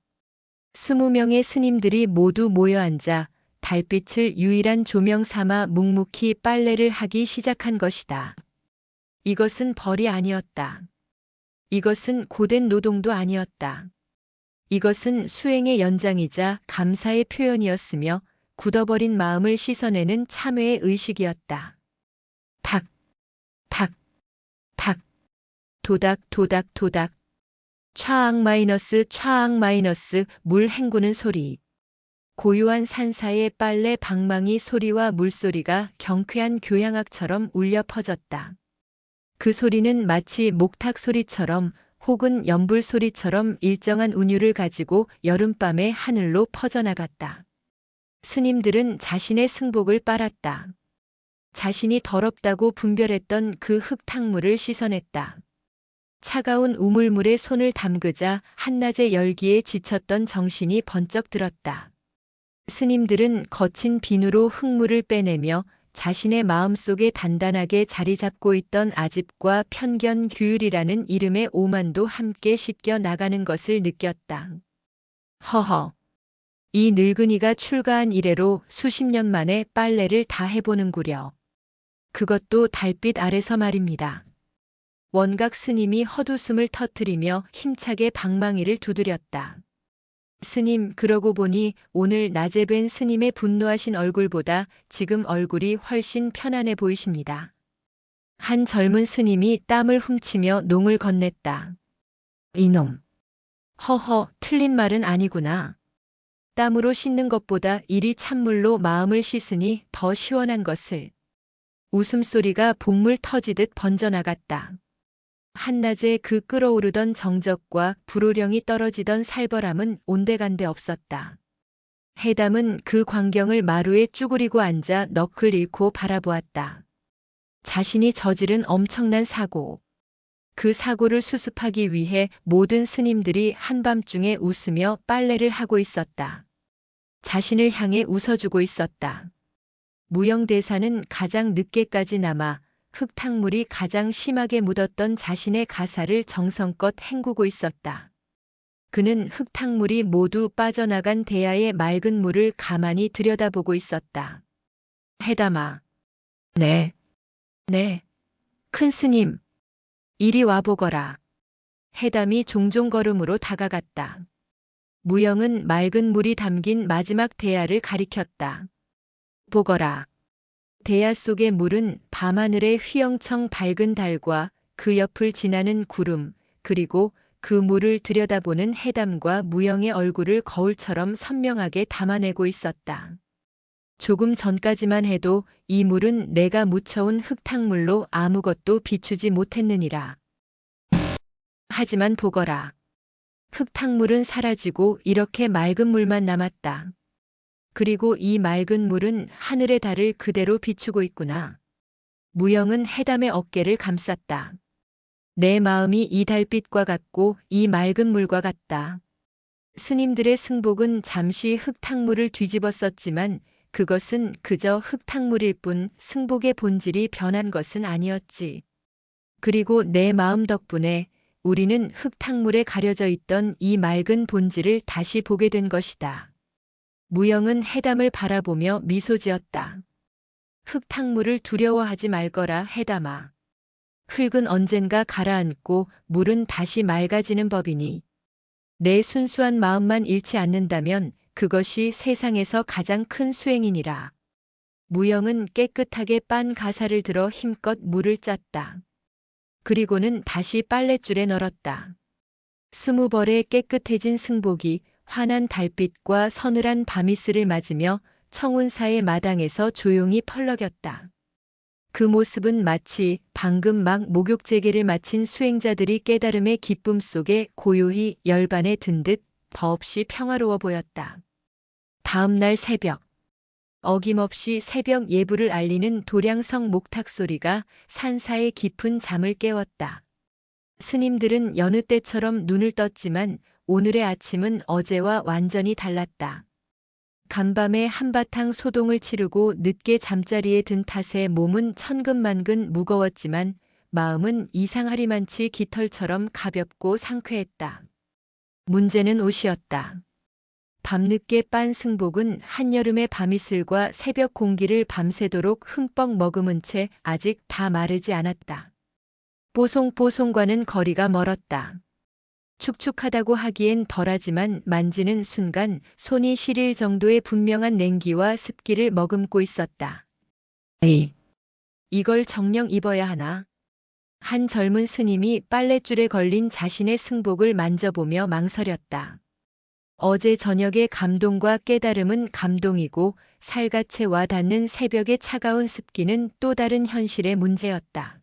20명의 스님들이 모두 모여 앉아 달빛을 유일한 조명 삼아 묵묵히 빨래를 하기 시작한 것이다. 이것은 벌이 아니었다. 이것은 고된 노동도 아니었다. 이것은 수행의 연장이자 감사의 표현이었으며 굳어버린 마음을 씻어내는 참회의 의식이었다. 탁, 탁, 탁, 도닥, 도닥, 도닥. 촤악 마이너스, 촤악 마이너스, 물 헹구는 소리. 고요한 산사의 빨래 방망이 소리와 물소리가 경쾌한 교향악처럼 울려 퍼졌다. 그 소리는 마치 목탁 소리처럼 혹은 연불 소리처럼 일정한 운율을 가지고 여름밤의 하늘로 퍼져나갔다. 스님들은 자신의 승복을 빨았다. 자신이 더럽다고 분별했던 그 흙탕물을 씻어냈다. 차가운 우물물에 손을 담그자 한낮의 열기에 지쳤던 정신이 번쩍 들었다. 스님들은 거친 비누로 흙물을 빼내며 자신의 마음속에 단단하게 자리 잡고 있던 아집과 편견 규율이라는 이름의 오만도 함께 씻겨 나가는 것을 느꼈다. 허허. 이 늙은이가 출가한 이래로 수십 년 만에 빨래를 다 해보는구려. 그것도 달빛 아래서 말입니다. 원각 스님이 헛웃음을 터뜨리며 힘차게 방망이를 두드렸다. 스님, 그러고 보니 오늘 낮에 뵌 스님의 분노하신 얼굴보다 지금 얼굴이 훨씬 편안해 보이십니다. 한 젊은 스님이 땀을 훔치며 농을 건넸다. 이놈. 허허, 틀린 말은 아니구나. 땀으로 씻는 것보다 이리 찬물로 마음을 씻으니 더 시원한 것을. 웃음소리가 봇물 터지듯 번져나갔다. 한낮에 그 끓어오르던 정적과 불호령이 떨어지던 살벌함은 온데간데 없었다. 해담은 그 광경을 마루에 쭈그리고 앉아 넋을 잃고 바라보았다. 자신이 저지른 엄청난 사고. 그 사고를 수습하기 위해 모든 스님들이 한밤중에 웃으며 빨래를 하고 있었다. 자신을 향해 웃어주고 있었다. 무영대사는 가장 늦게까지 남아 흙탕물이 가장 심하게 묻었던 자신의 가사를 정성껏 헹구고 있었다. 그는 흙탕물이 모두 빠져나간 대야의 맑은 물을 가만히 들여다보고 있었다. 해담아. 네. 네. 큰 스님. 이리 와보거라. 해담이 종종 걸음으로 다가갔다. 무영은 맑은 물이 담긴 마지막 대야를 가리켰다. 보거라. 대야 속의 물은 밤하늘의 휘영청 밝은 달과 그 옆을 지나는 구름, 그리고 그 물을 들여다보는 해담과 무영의 얼굴을 거울처럼 선명하게 담아내고 있었다. 조금 전까지만 해도 이 물은 내가 묻혀온 흙탕물로 아무것도 비추지 못했느니라. 하지만 보거라. 흙탕물은 사라지고 이렇게 맑은 물만 남았다. 그리고 이 맑은 물은 하늘의 달을 그대로 비추고 있구나. 무영은 해담의 어깨를 감쌌다. 내 마음이 이 달빛과 같고 이 맑은 물과 같다. 스님들의 승복은 잠시 흙탕물을 뒤집었었지만 그것은 그저 흙탕물일 뿐 승복의 본질이 변한 것은 아니었지. 그리고 내 마음 덕분에 우리는 흙탕물에 가려져 있던 이 맑은 본질을 다시 보게 된 것이다. 무영은 해담을 바라보며 미소 지었다. 흙탕물을 두려워하지 말거라, 해담아. 흙은 언젠가 가라앉고 물은 다시 맑아지는 법이니 내 순수한 마음만 잃지 않는다면 그것이 세상에서 가장 큰 수행이니라. 무영은 깨끗하게 빤 가사를 들어 힘껏 물을 짰다. 그리고는 다시 빨랫줄에 널었다. 20벌의 깨끗해진 승복이 환한 달빛과 서늘한 밤이슬을 맞으며 청운사의 마당에서 조용히 펄럭였다. 그 모습은 마치 방금 막 목욕재개를 마친 수행자들이 깨달음의 기쁨 속에 고요히 열반에 든 듯 더없이 평화로워 보였다. 다음 날 새벽, 어김없이 새벽 예불을 알리는 도량성 목탁 소리가 산사의 깊은 잠을 깨웠다. 스님들은 여느 때처럼 눈을 떴지만 오늘의 아침은 어제와 완전히 달랐다. 간밤에 한바탕 소동을 치르고 늦게 잠자리에 든 탓에 몸은 천근만근 무거웠지만 마음은 이상하리만치 깃털처럼 가볍고 상쾌했다. 문제는 옷이었다. 밤늦게 빤 승복은 한여름의 밤이슬과 새벽 공기를 밤새도록 흠뻑 머금은 채 아직 다 마르지 않았다. 뽀송뽀송과는 거리가 멀었다. 축축하다고 하기엔 덜하지만 만지는 순간 손이 시릴 정도의 분명한 냉기와 습기를 머금고 있었다. 이걸 정녕 입어야 하나? 한 젊은 스님이 빨랫줄에 걸린 자신의 승복을 만져보며 망설였다. 어제 저녁의 감동과 깨달음은 감동이고 살갗에 와닿는 새벽의 차가운 습기는 또 다른 현실의 문제였다.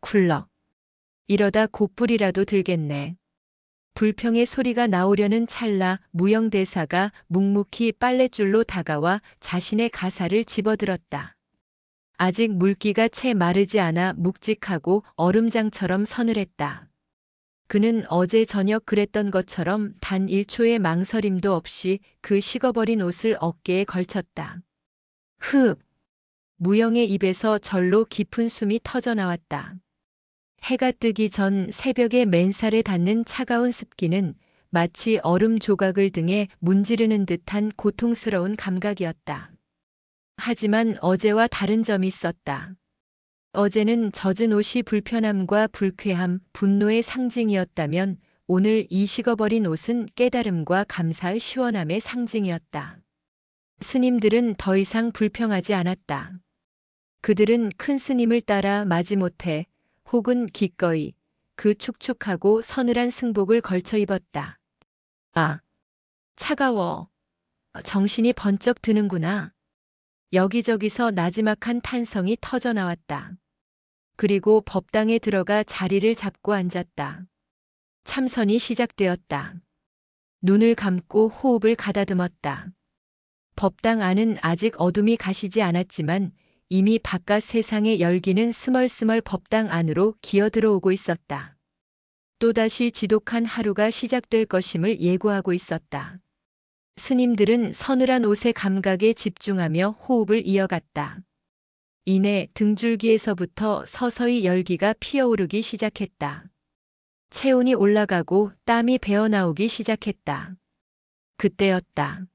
쿨럭. 이러다 곧불이라도 들겠네. 불평의 소리가 나오려는 찰나 무영대사가 묵묵히 빨랫줄로 다가와 자신의 가사를 집어들었다. 아직 물기가 채 마르지 않아 묵직하고 얼음장처럼 서늘했다. 그는 어제 저녁 그랬던 것처럼 단 1초의 망설임도 없이 그 식어버린 옷을 어깨에 걸쳤다. 흡! 무영의 입에서 절로 깊은 숨이 터져나왔다. 해가 뜨기 전 새벽의 맨살에 닿는 차가운 습기는 마치 얼음 조각을 등에 문지르는 듯한 고통스러운 감각이었다. 하지만 어제와 다른 점이 있었다. 어제는 젖은 옷이 불편함과 불쾌함, 분노의 상징이었다면 오늘 이 식어버린 옷은 깨달음과 감사의 시원함의 상징이었다. 스님들은 더 이상 불평하지 않았다. 그들은 큰 스님을 따라 마지못해 혹은 기꺼이 그 축축하고 서늘한 승복을 걸쳐 입었다. 아, 차가워. 정신이 번쩍 드는구나. 여기저기서 나지막한 탄성이 터져 나왔다. 그리고 법당에 들어가 자리를 잡고 앉았다. 참선이 시작되었다. 눈을 감고 호흡을 가다듬었다. 법당 안은 아직 어둠이 가시지 않았지만 이미 바깥 세상의 열기는 스멀스멀 법당 안으로 기어들어오고 있었다. 또다시 지독한 하루가 시작될 것임을 예고하고 있었다. 스님들은 서늘한 옷의 감각에 집중하며 호흡을 이어갔다. 이내 등줄기에서부터 서서히 열기가 피어오르기 시작했다. 체온이 올라가고 땀이 배어나오기 시작했다. 그때였다.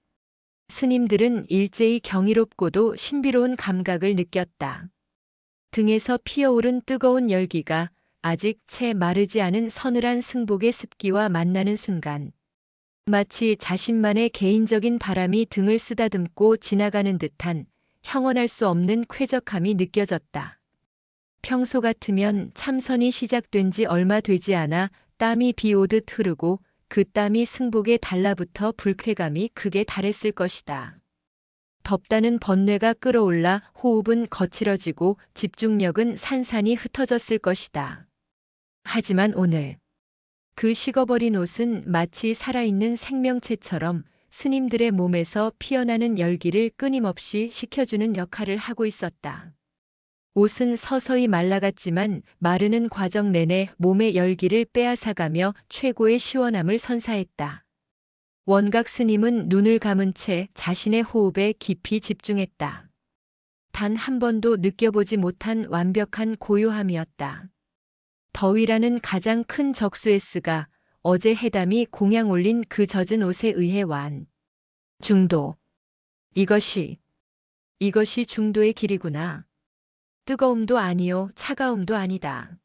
스님들은 일제히 경이롭고도 신비로운 감각을 느꼈다. 등에서 피어오른 뜨거운 열기가 아직 채 마르지 않은 서늘한 승복의 습기와 만나는 순간 마치 자신만의 개인적인 바람이 등을 쓰다듬고 지나가는 듯한 형언할 수 없는 쾌적함이 느껴졌다. 평소 같으면 참선이 시작된 지 얼마 되지 않아 땀이 비 오듯 흐르고 그 땀이 승복에 달라붙어 불쾌감이 극에 달했을 것이다. 덥다는 번뇌가 끌어올라 호흡은 거칠어지고 집중력은 산산이 흩어졌을 것이다. 하지만 오늘 그 식어버린 옷은 마치 살아있는 생명체처럼 스님들의 몸에서 피어나는 열기를 끊임없이 식혀주는 역할을 하고 있었다. 옷은 서서히 말라갔지만 마르는 과정 내내 몸의 열기를 빼앗아가며 최고의 시원함을 선사했다. 원각 스님은 눈을 감은 채 자신의 호흡에 깊이 집중했다. 단 한 번도 느껴보지 못한 완벽한 고요함이었다. 더위라는 가장 큰 적수에스가 어제 해담이 공양 올린 그 젖은 옷에 의해 중도. 이것이 중도의 길이구나. 뜨거움도 아니요, 차가움도 아니다.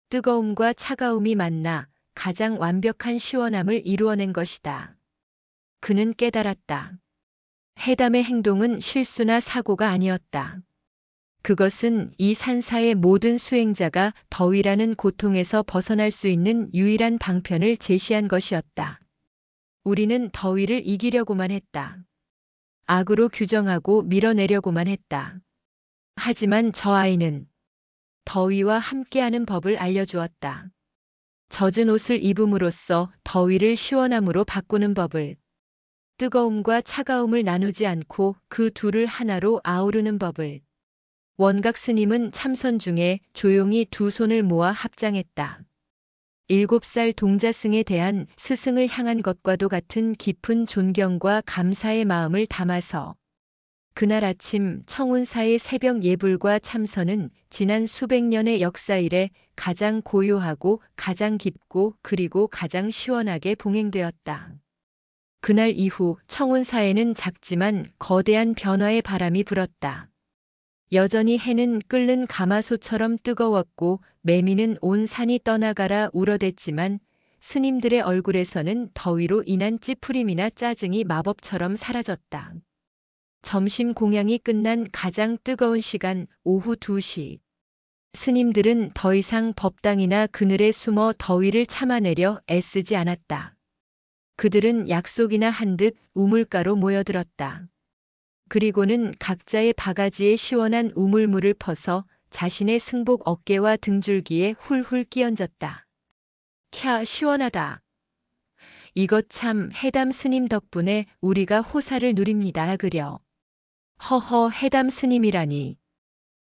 뜨거움과 차가움이 만나 가장 완벽한 시원함을 이루어낸 것이다. 그는 깨달았다. 해담의 행동은 실수나 사고가 아니었다. 그것은 이 산사의 모든 수행자가 더위라는 고통에서 벗어날 수 있는 유일한 방편을 제시한 것이었다. 우리는 더위를 이기려고만 했다. 악으로 규정하고 밀어내려고만 했다. 하지만 저 아이는 더위와 함께하는 법을 알려주었다. 젖은 옷을 입음으로써 더위를 시원함으로 바꾸는 법을, 뜨거움과 차가움을 나누지 않고 그 둘을 하나로 아우르는 법을. 원각 스님은 참선 중에 조용히 두 손을 모아 합장했다. 7살 동자승에 대한 스승을 향한 것과도 같은 깊은 존경과 감사의 마음을 담아서 그날 아침 청운사의 새벽 예불과 참선은 지난 수백 년의 역사 이래 가장 고요하고 가장 깊고 그리고 가장 시원하게 봉행되었다. 그날 이후 청운사에는 작지만 거대한 변화의 바람이 불었다. 여전히 해는 끓는 가마솥처럼 뜨거웠고 매미는 온 산이 떠나가라 울어댔지만 스님들의 얼굴에서는 더위로 인한 찌푸림이나 짜증이 마법처럼 사라졌다. 점심 공양이 끝난 가장 뜨거운 시간 오후 2시. 스님들은 더 이상 법당이나 그늘에 숨어 더위를 참아내려 애쓰지 않았다. 그들은 약속이나 한 듯 우물가로 모여들었다. 그리고는 각자의 바가지에 시원한 우물물을 퍼서 자신의 승복 어깨와 등줄기에 훌훌 끼얹었다. 캬, 시원하다. 이것 참 해담 스님 덕분에 우리가 호사를 누립니다. 그려. 허허, 해담 스님이라니.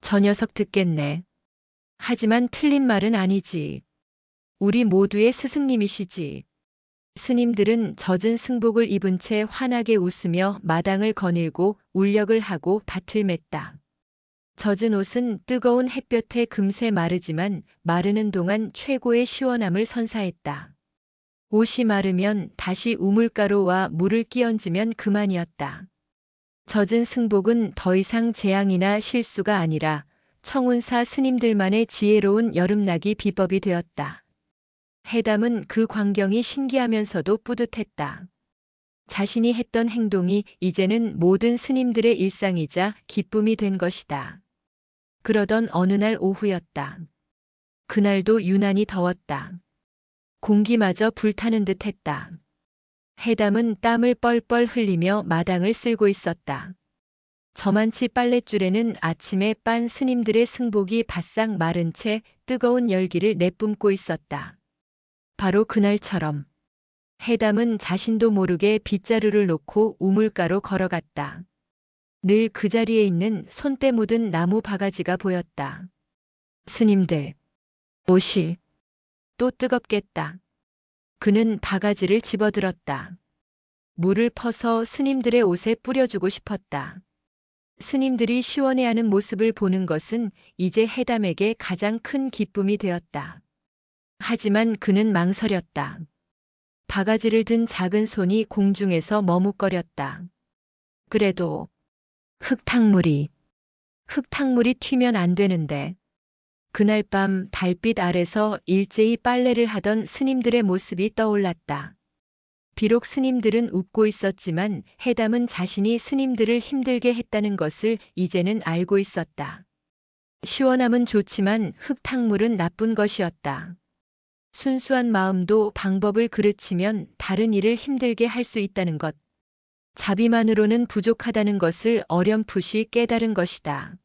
저 녀석 듣겠네. 하지만 틀린 말은 아니지. 우리 모두의 스승님이시지. 스님들은 젖은 승복을 입은 채 환하게 웃으며 마당을 거닐고 울력을 하고 밭을 맸다. 젖은 옷은 뜨거운 햇볕에 금세 마르지만 마르는 동안 최고의 시원함을 선사했다. 옷이 마르면 다시 우물가루와 물을 끼얹으면 그만이었다. 젖은 승복은 더 이상 재앙이나 실수가 아니라 청운사 스님들만의 지혜로운 여름나기 비법이 되었다. 해담은 그 광경이 신기하면서도 뿌듯했다. 자신이 했던 행동이 이제는 모든 스님들의 일상이자 기쁨이 된 것이다. 그러던 어느 날 오후였다. 그날도 유난히 더웠다. 공기마저 불타는 듯 했다. 해담은 땀을 뻘뻘 흘리며 마당을 쓸고 있었다. 저만치 빨랫줄에는 아침에 빤 스님들의 승복이 바싹 마른 채 뜨거운 열기를 내뿜고 있었다. 바로 그날처럼 해담은 자신도 모르게 빗자루를 놓고 우물가로 걸어갔다. 늘 그 자리에 있는 손때 묻은 나무 바가지가 보였다. 스님들, 옷이 또 뜨겁겠다. 그는 바가지를 집어들었다. 물을 퍼서 스님들의 옷에 뿌려주고 싶었다. 스님들이 시원해하는 모습을 보는 것은 이제 해담에게 가장 큰 기쁨이 되었다. 하지만 그는 망설였다. 바가지를 든 작은 손이 공중에서 머뭇거렸다. 그래도 흙탕물이 튀면 안 되는데. 그날 밤 달빛 아래서 일제히 빨래를 하던 스님들의 모습이 떠올랐다. 비록 스님들은 웃고 있었지만 해담은 자신이 스님들을 힘들게 했다는 것을 이제는 알고 있었다. 시원함은 좋지만 흙탕물은 나쁜 것이었다. 순수한 마음도 방법을 그르치면 다른 일을 힘들게 할 수 있다는 것. 자비만으로는 부족하다는 것을 어렴풋이 깨달은 것이다.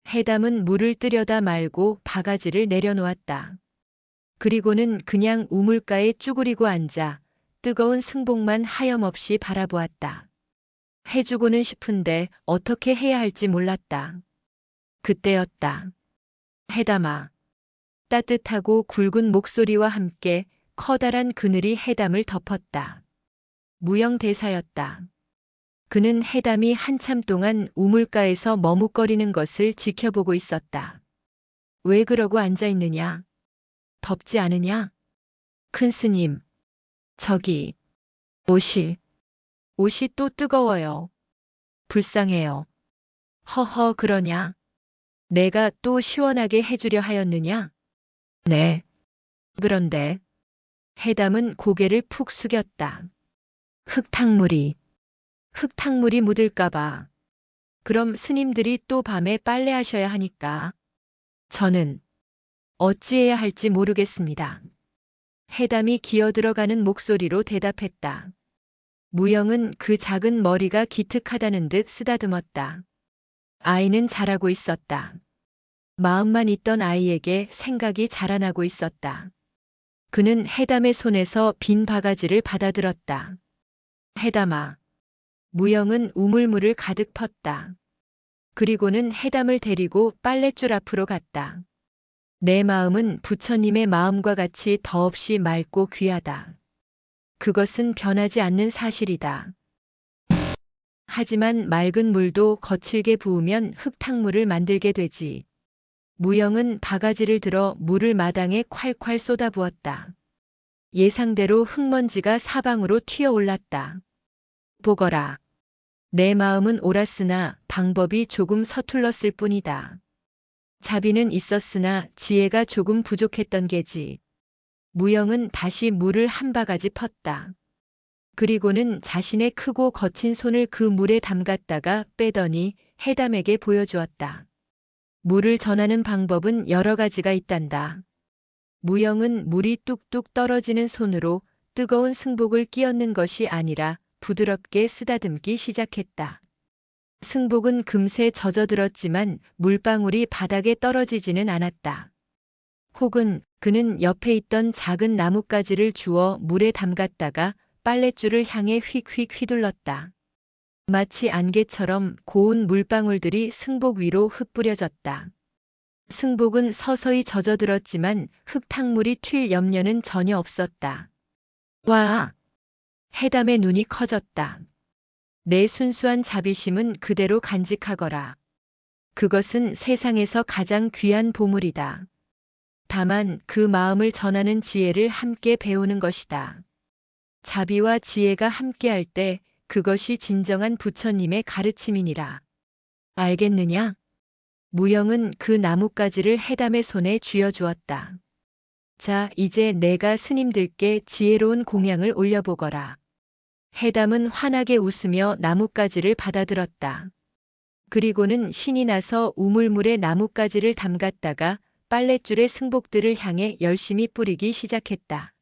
해담은 물을 뜨려다 말고 바가지를 내려놓았다. 그리고는 그냥 우물가에 쭈그리고 앉아 뜨거운 승복만 하염없이 바라보았다. 해주고는 싶은데 어떻게 해야 할지 몰랐다. 그때였다. 해담아. 따뜻하고 굵은 목소리와 함께 커다란 그늘이 해담을 덮었다. 무형대사였다. 그는 해담이 한참 동안 우물가에서 머뭇거리는 것을 지켜보고 있었다. 왜 그러고 앉아있느냐? 덥지 않으냐? 큰 스님, 저기, 옷이 또 뜨거워요. 불쌍해요. 허허, 그러냐? 내가 또 시원하게 해주려 하였느냐? 네. 그런데 해담은 고개를 푹 숙였다. 흙탕물이 묻을까봐. 그럼 스님들이 또 밤에 빨래하셔야 하니까. 저는 어찌해야 할지 모르겠습니다. 해담이 기어들어가는 목소리로 대답했다. 무영은 그 작은 머리가 기특하다는 듯 쓰다듬었다. 아이는 자라고 있었다. 마음만 있던 아이에게 생각이 자라나고 있었다. 그는 해담의 손에서 빈 바가지를 받아들었다. 해담아. 무영은 우물물을 가득 펐다. 그리고는 해담을 데리고 빨랫줄 앞으로 갔다. 내 마음은 부처님의 마음과 같이 더없이 맑고 귀하다. 그것은 변하지 않는 사실이다. 하지만 맑은 물도 거칠게 부으면 흙탕물을 만들게 되지. 무영은 바가지를 들어 물을 마당에 콸콸 쏟아부었다. 예상대로 흙먼지가 사방으로 튀어올랐다. 보거라. 내 마음은 옳았으나 방법이 조금 서툴렀을 뿐이다. 자비는 있었으나 지혜가 조금 부족했던 게지. 무영은 다시 물을 한 바가지 펐다. 그리고는 자신의 크고 거친 손을 그 물에 담갔다가 빼더니 해담에게 보여주었다. 물을 전하는 방법은 여러 가지가 있단다. 무영은 물이 뚝뚝 떨어지는 손으로 뜨거운 승복을 끼얹는 것이 아니라 부드럽게 쓰다듬기 시작했다. 승복은 금세 젖어들었지만 물방울이 바닥에 떨어지지는 않았다. 혹은 그는 옆에 있던 작은 나뭇가지를 주워 물에 담갔다가 빨랫줄을 향해 휙휙 휘둘렀다. 마치 안개처럼 고운 물방울들이 승복 위로 흩뿌려졌다. 승복은 서서히 젖어들었지만 흙탕물이 튈 염려는 전혀 없었다. 와! 해담의 눈이 커졌다. 내 순수한 자비심은 그대로 간직하거라. 그것은 세상에서 가장 귀한 보물이다. 다만 그 마음을 전하는 지혜를 함께 배우는 것이다. 자비와 지혜가 함께할 때 그것이 진정한 부처님의 가르침이니라. 알겠느냐? 무영은 그 나뭇가지를 해담의 손에 쥐어주었다. 자, 이제 내가 스님들께 지혜로운 공양을 올려보거라. 해담은 환하게 웃으며 나뭇가지를 받아들었다. 그리고는 신이 나서 우물물에 나뭇가지를 담갔다가 빨랫줄의 승복들을 향해 열심히 뿌리기 시작했다.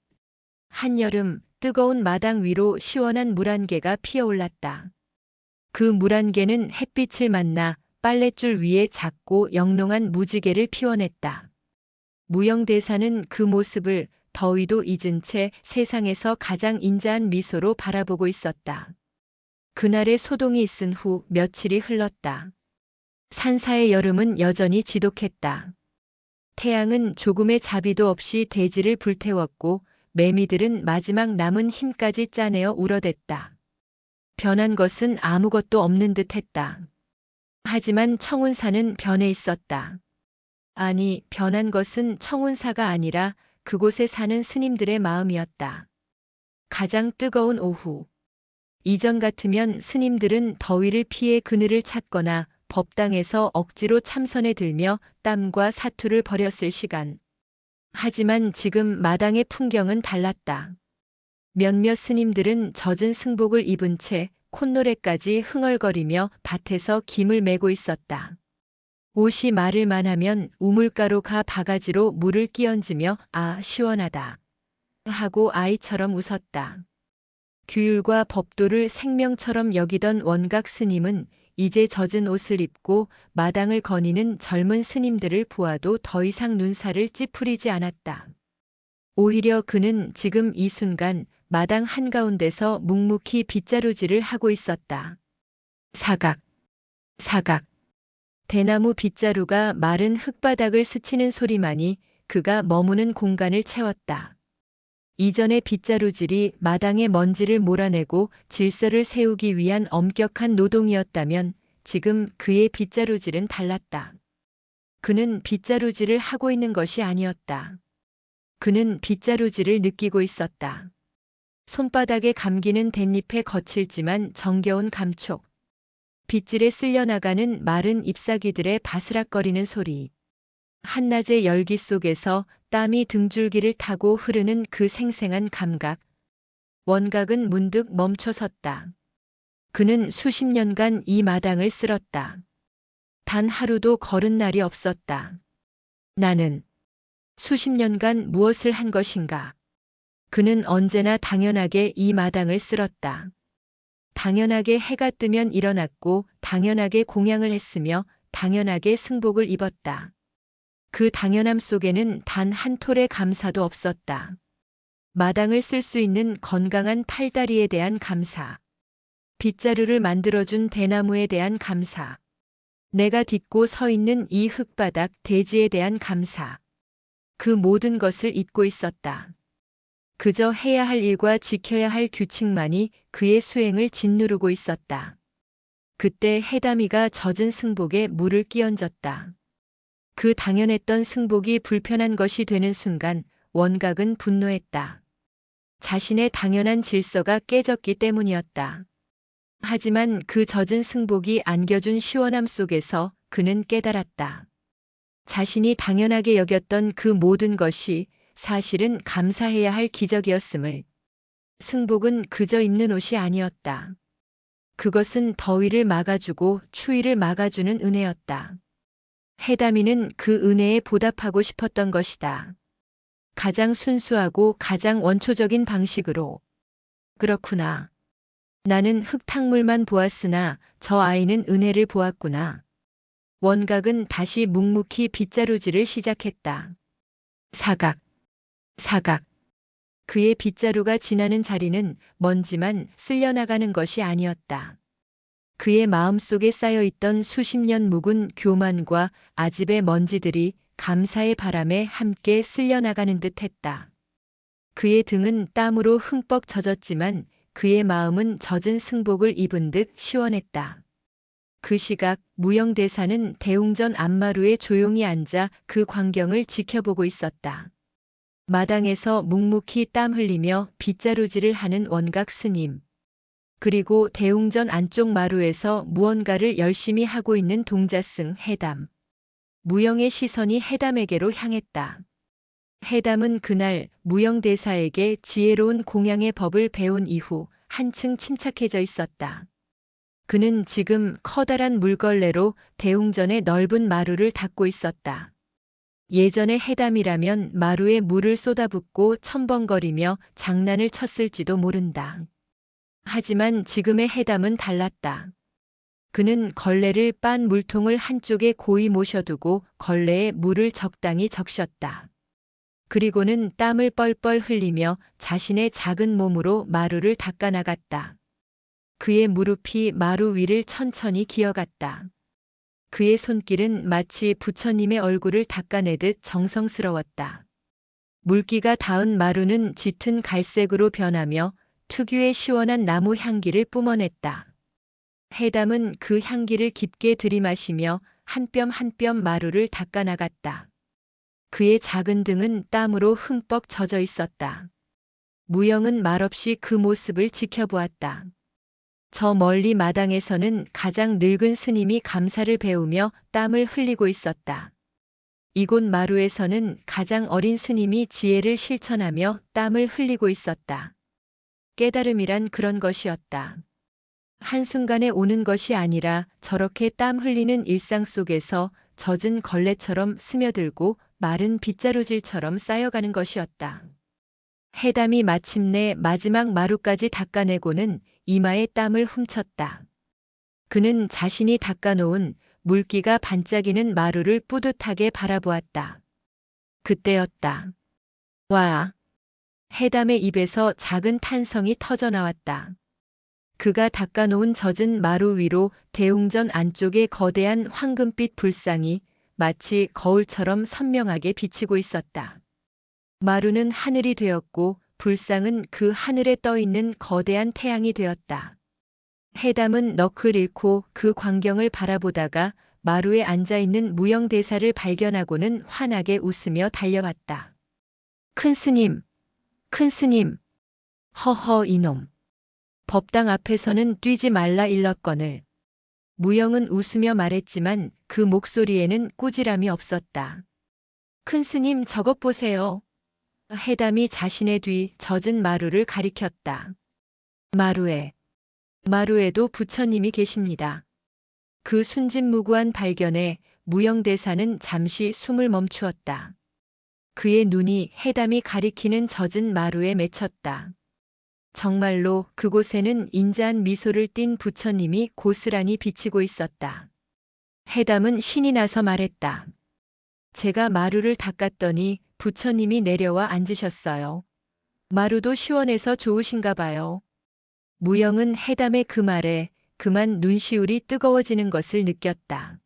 한여름 뜨거운 마당 위로 시원한 물안개가 피어올랐다. 그 물안개는 햇빛을 만나 빨랫줄 위에 작고 영롱한 무지개를 피워냈다. 무영대사는 그 모습을 더위도 잊은 채 세상에서 가장 인자한 미소로 바라보고 있었다. 그날의 소동이 있은 후 며칠이 흘렀다. 산사의 여름은 여전히 지독했다. 태양은 조금의 자비도 없이 대지를 불태웠고 매미들은 마지막 남은 힘까지 짜내어 울어댔다. 변한 것은 아무것도 없는 듯했다. 하지만 청운사는 변해 있었다. 아니, 변한 것은 청운사가 아니라 그곳에 사는 스님들의 마음이었다. 가장 뜨거운 오후. 이전 같으면 스님들은 더위를 피해 그늘을 찾거나 법당에서 억지로 참선에 들며 땀과 사투를 벌였을 시간. 하지만 지금 마당의 풍경은 달랐다. 몇몇 스님들은 젖은 승복을 입은 채 콧노래까지 흥얼거리며 밭에서 김을 메고 있었다. 옷이 마를 만하면 우물가로 가 바가지로 물을 끼얹으며 아, 시원하다 하고 아이처럼 웃었다. 규율과 법도를 생명처럼 여기던 원각 스님은 이제 젖은 옷을 입고 마당을 거니는 젊은 스님들을 보아도 더 이상 눈살을 찌푸리지 않았다. 오히려 그는 지금 이 순간 마당 한가운데서 묵묵히 빗자루질을 하고 있었다. 사각, 사각. 대나무 빗자루가 마른 흙바닥을 스치는 소리만이 그가 머무는 공간을 채웠다. 이전의 빗자루질이 마당의 먼지를 몰아내고 질서를 세우기 위한 엄격한 노동이었다면 지금 그의 빗자루질은 달랐다. 그는 빗자루질을 하고 있는 것이 아니었다. 그는 빗자루질을 느끼고 있었다. 손바닥에 감기는 댄잎의 거칠지만 정겨운 감촉. 빗질에 쓸려나가는 마른 잎사귀들의 바스락거리는 소리. 한낮의 열기 속에서 땀이 등줄기를 타고 흐르는 그 생생한 감각. 원각은 문득 멈춰섰다. 그는 수십 년간 이 마당을 쓸었다. 단 하루도 걸은 날이 없었다. 나는 수십 년간 무엇을 한 것인가? 그는 언제나 당연하게 이 마당을 쓸었다. 당연하게 해가 뜨면 일어났고 당연하게 공양을 했으며 당연하게 승복을 입었다. 그 당연함 속에는 단 한 톨의 감사도 없었다. 마당을 쓸 수 있는 건강한 팔다리에 대한 감사. 빗자루를 만들어준 대나무에 대한 감사. 내가 딛고 서 있는 이 흙바닥 대지에 대한 감사. 그 모든 것을 잊고 있었다. 그저 해야 할 일과 지켜야 할 규칙만이 그의 수행을 짓누르고 있었다. 그때 해담이가 젖은 승복에 물을 끼얹었다. 그 당연했던 승복이 불편한 것이 되는 순간 원각은 분노했다. 자신의 당연한 질서가 깨졌기 때문이었다. 하지만 그 젖은 승복이 안겨준 시원함 속에서 그는 깨달았다. 자신이 당연하게 여겼던 그 모든 것이 사실은 감사해야 할 기적이었음을. 승복은 그저 입는 옷이 아니었다. 그것은 더위를 막아주고 추위를 막아주는 은혜였다. 해담이는 그 은혜에 보답하고 싶었던 것이다. 가장 순수하고 가장 원초적인 방식으로. 그렇구나. 나는 흙탕물만 보았으나 저 아이는 은혜를 보았구나. 원각은 다시 묵묵히 빗자루질을 시작했다. 사각, 사각. 그의 빗자루가 지나는 자리는 먼지만 쓸려나가는 것이 아니었다. 그의 마음속에 쌓여있던 수십 년 묵은 교만과 아집의 먼지들이 감사의 바람에 함께 쓸려나가는 듯 했다. 그의 등은 땀으로 흠뻑 젖었지만 그의 마음은 젖은 승복을 입은 듯 시원했다. 그 시각 무영대사는 대웅전 앞마루에 조용히 앉아 그 광경을 지켜보고 있었다. 마당에서 묵묵히 땀 흘리며 빗자루질을 하는 원각 스님. 그리고 대웅전 안쪽 마루에서 무언가를 열심히 하고 있는 동자승 해담. 무영의 시선이 해담에게로 향했다. 해담은 그날 무영대사에게 지혜로운 공양의 법을 배운 이후 한층 침착해져 있었다. 그는 지금 커다란 물걸레로 대웅전의 넓은 마루를 닦고 있었다. 예전의 해담이라면 마루에 물을 쏟아붓고 첨벙거리며 장난을 쳤을지도 모른다. 하지만 지금의 해담은 달랐다. 그는 걸레를 빤 물통을 한쪽에 고이 모셔두고 걸레에 물을 적당히 적셨다. 그리고는 땀을 뻘뻘 흘리며 자신의 작은 몸으로 마루를 닦아나갔다. 그의 무릎이 마루 위를 천천히 기어갔다. 그의 손길은 마치 부처님의 얼굴을 닦아내듯 정성스러웠다. 물기가 닿은 마루는 짙은 갈색으로 변하며 특유의 시원한 나무 향기를 뿜어냈다. 해담은 그 향기를 깊게 들이마시며 한 뼘 한 뼘 마루를 닦아나갔다. 그의 작은 등은 땀으로 흠뻑 젖어 있었다. 무영은 말없이 그 모습을 지켜보았다. 저 멀리 마당에서는 가장 늙은 스님이 감사를 배우며 땀을 흘리고 있었다. 이곳 마루에서는 가장 어린 스님이 지혜를 실천하며 땀을 흘리고 있었다. 깨달음이란 그런 것이었다. 한순간에 오는 것이 아니라 저렇게 땀 흘리는 일상 속에서 젖은 걸레처럼 스며들고 마른 빗자루질처럼 쌓여가는 것이었다. 해담이 마침내 마지막 마루까지 닦아내고는 이마에 땀을 훔쳤다. 그는 자신이 닦아놓은 물기가 반짝이는 마루를 뿌듯하게 바라보았다. 그때였다. 와! 해담의 입에서 작은 탄성이 터져나왔다. 그가 닦아놓은 젖은 마루 위로 대웅전 안쪽의 거대한 황금빛 불상이 마치 거울처럼 선명하게 비치고 있었다. 마루는 하늘이 되었고 불상은 그 하늘에 떠있는 거대한 태양이 되었다. 해담은 넋을 잃고 그 광경을 바라보다가 마루에 앉아있는 무영대사를 발견하고는 환하게 웃으며 달려왔다. 큰 스님! 큰 스님! 허허 이놈! 법당 앞에서는 뛰지 말라 일렀거늘. 무영은 웃으며 말했지만 그 목소리에는 꾸지람이 없었다. 큰 스님 저것 보세요. 해담이 자신의 뒤 젖은 마루를 가리켰다. 마루에도 부처님이 계십니다. 그 순진무구한 발견에 무영대사는 잠시 숨을 멈추었다. 그의 눈이 해담이 가리키는 젖은 마루에 맺혔다. 정말로 그곳에는 인자한 미소를 띤 부처님이 고스란히 비치고 있었다. 해담은 신이 나서 말했다. 제가 마루를 닦았더니 부처님이 내려와 앉으셨어요. 마루도 시원해서 좋으신가 봐요. 무영은 해담의 그 말에 그만 눈시울이 뜨거워지는 것을 느꼈다.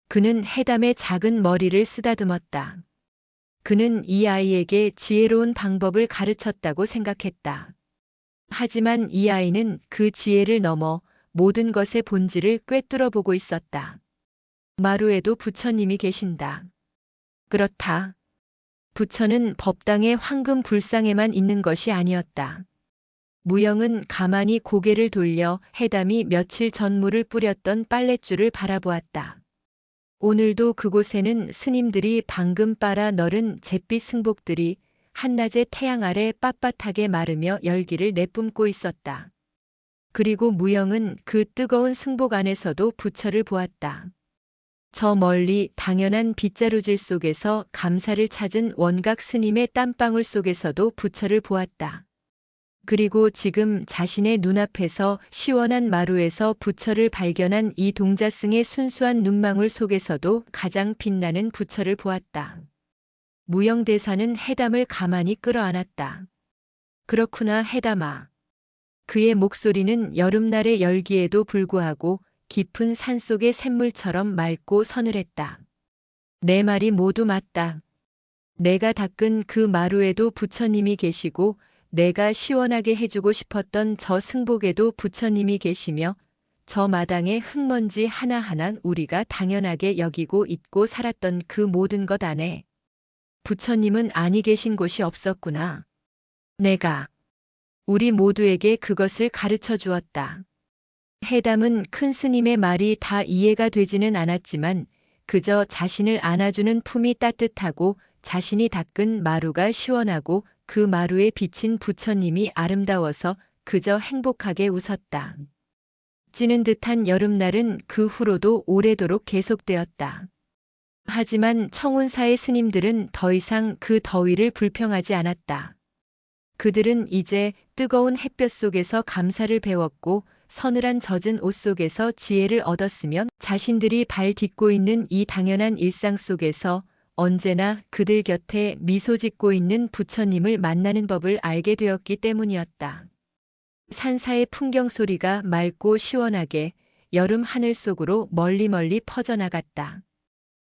그는 해담의 작은 머리를 쓰다듬었다. 그는 이 아이에게 지혜로운 방법을 가르쳤다고 생각했다. 하지만 이 아이는 그 지혜를 넘어 모든 것의 본질을 꿰뚫어 보고 있었다. 마루에도 부처님이 계신다. 그렇다. 부처는 법당의 황금 불상에만 있는 것이 아니었다. 무영은 가만히 고개를 돌려 해담이 며칠 전 물을 뿌렸던 빨랫줄을 바라보았다. 오늘도 그곳에는 스님들이 방금 빨아 널은 잿빛 승복들이 한낮의 태양 아래 빳빳하게 마르며 열기를 내뿜고 있었다. 그리고 무영은 그 뜨거운 승복 안에서도 부처를 보았다. 저 멀리 당연한 빗자루질 속에서 감사를 찾은 원각 스님의 땀방울 속에서도 부처를 보았다. 그리고 지금 자신의 눈앞에서 시원한 마루에서 부처를 발견한 이 동자승의 순수한 눈망울 속에서도 가장 빛나는 부처를 보았다. 무영대사는 해담을 가만히 끌어안았다. 그렇구나 해담아. 그의 목소리는 여름날의 열기에도 불구하고 깊은 산속의 샘물처럼 맑고 서늘했다. 내 말이 모두 맞다. 내가 닦은 그 마루에도 부처님이 계시고 내가 시원하게 해주고 싶었던 저 승복에도 부처님이 계시며 저 마당의 흙먼지 하나하나 우리가 당연하게 여기고 잊고 살았던 그 모든 것 안에 부처님은 아니 계신 곳이 없었구나. 내가 우리 모두에게 그것을 가르쳐 주었다. 해담은 큰 스님의 말이 다 이해가 되지는 않았지만 그저 자신을 안아주는 품이 따뜻하고 자신이 닦은 마루가 시원하고 그 마루에 비친 부처님이 아름다워서 그저 행복하게 웃었다. 찌는 듯한 여름날은 그 후로도 오래도록 계속되었다. 하지만 청운사의 스님들은 더 이상 그 더위를 불평하지 않았다. 그들은 이제 뜨거운 햇볕 속에서 감사를 배웠고 서늘한 젖은 옷 속에서 지혜를 얻었으면 자신들이 발 딛고 있는 이 당연한 일상 속에서 언제나 그들 곁에 미소 짓고 있는 부처님을 만나는 법을 알게 되었기 때문이었다. 산사의 풍경 소리가 맑고 시원하게 여름 하늘 속으로 멀리 멀리 퍼져나갔다.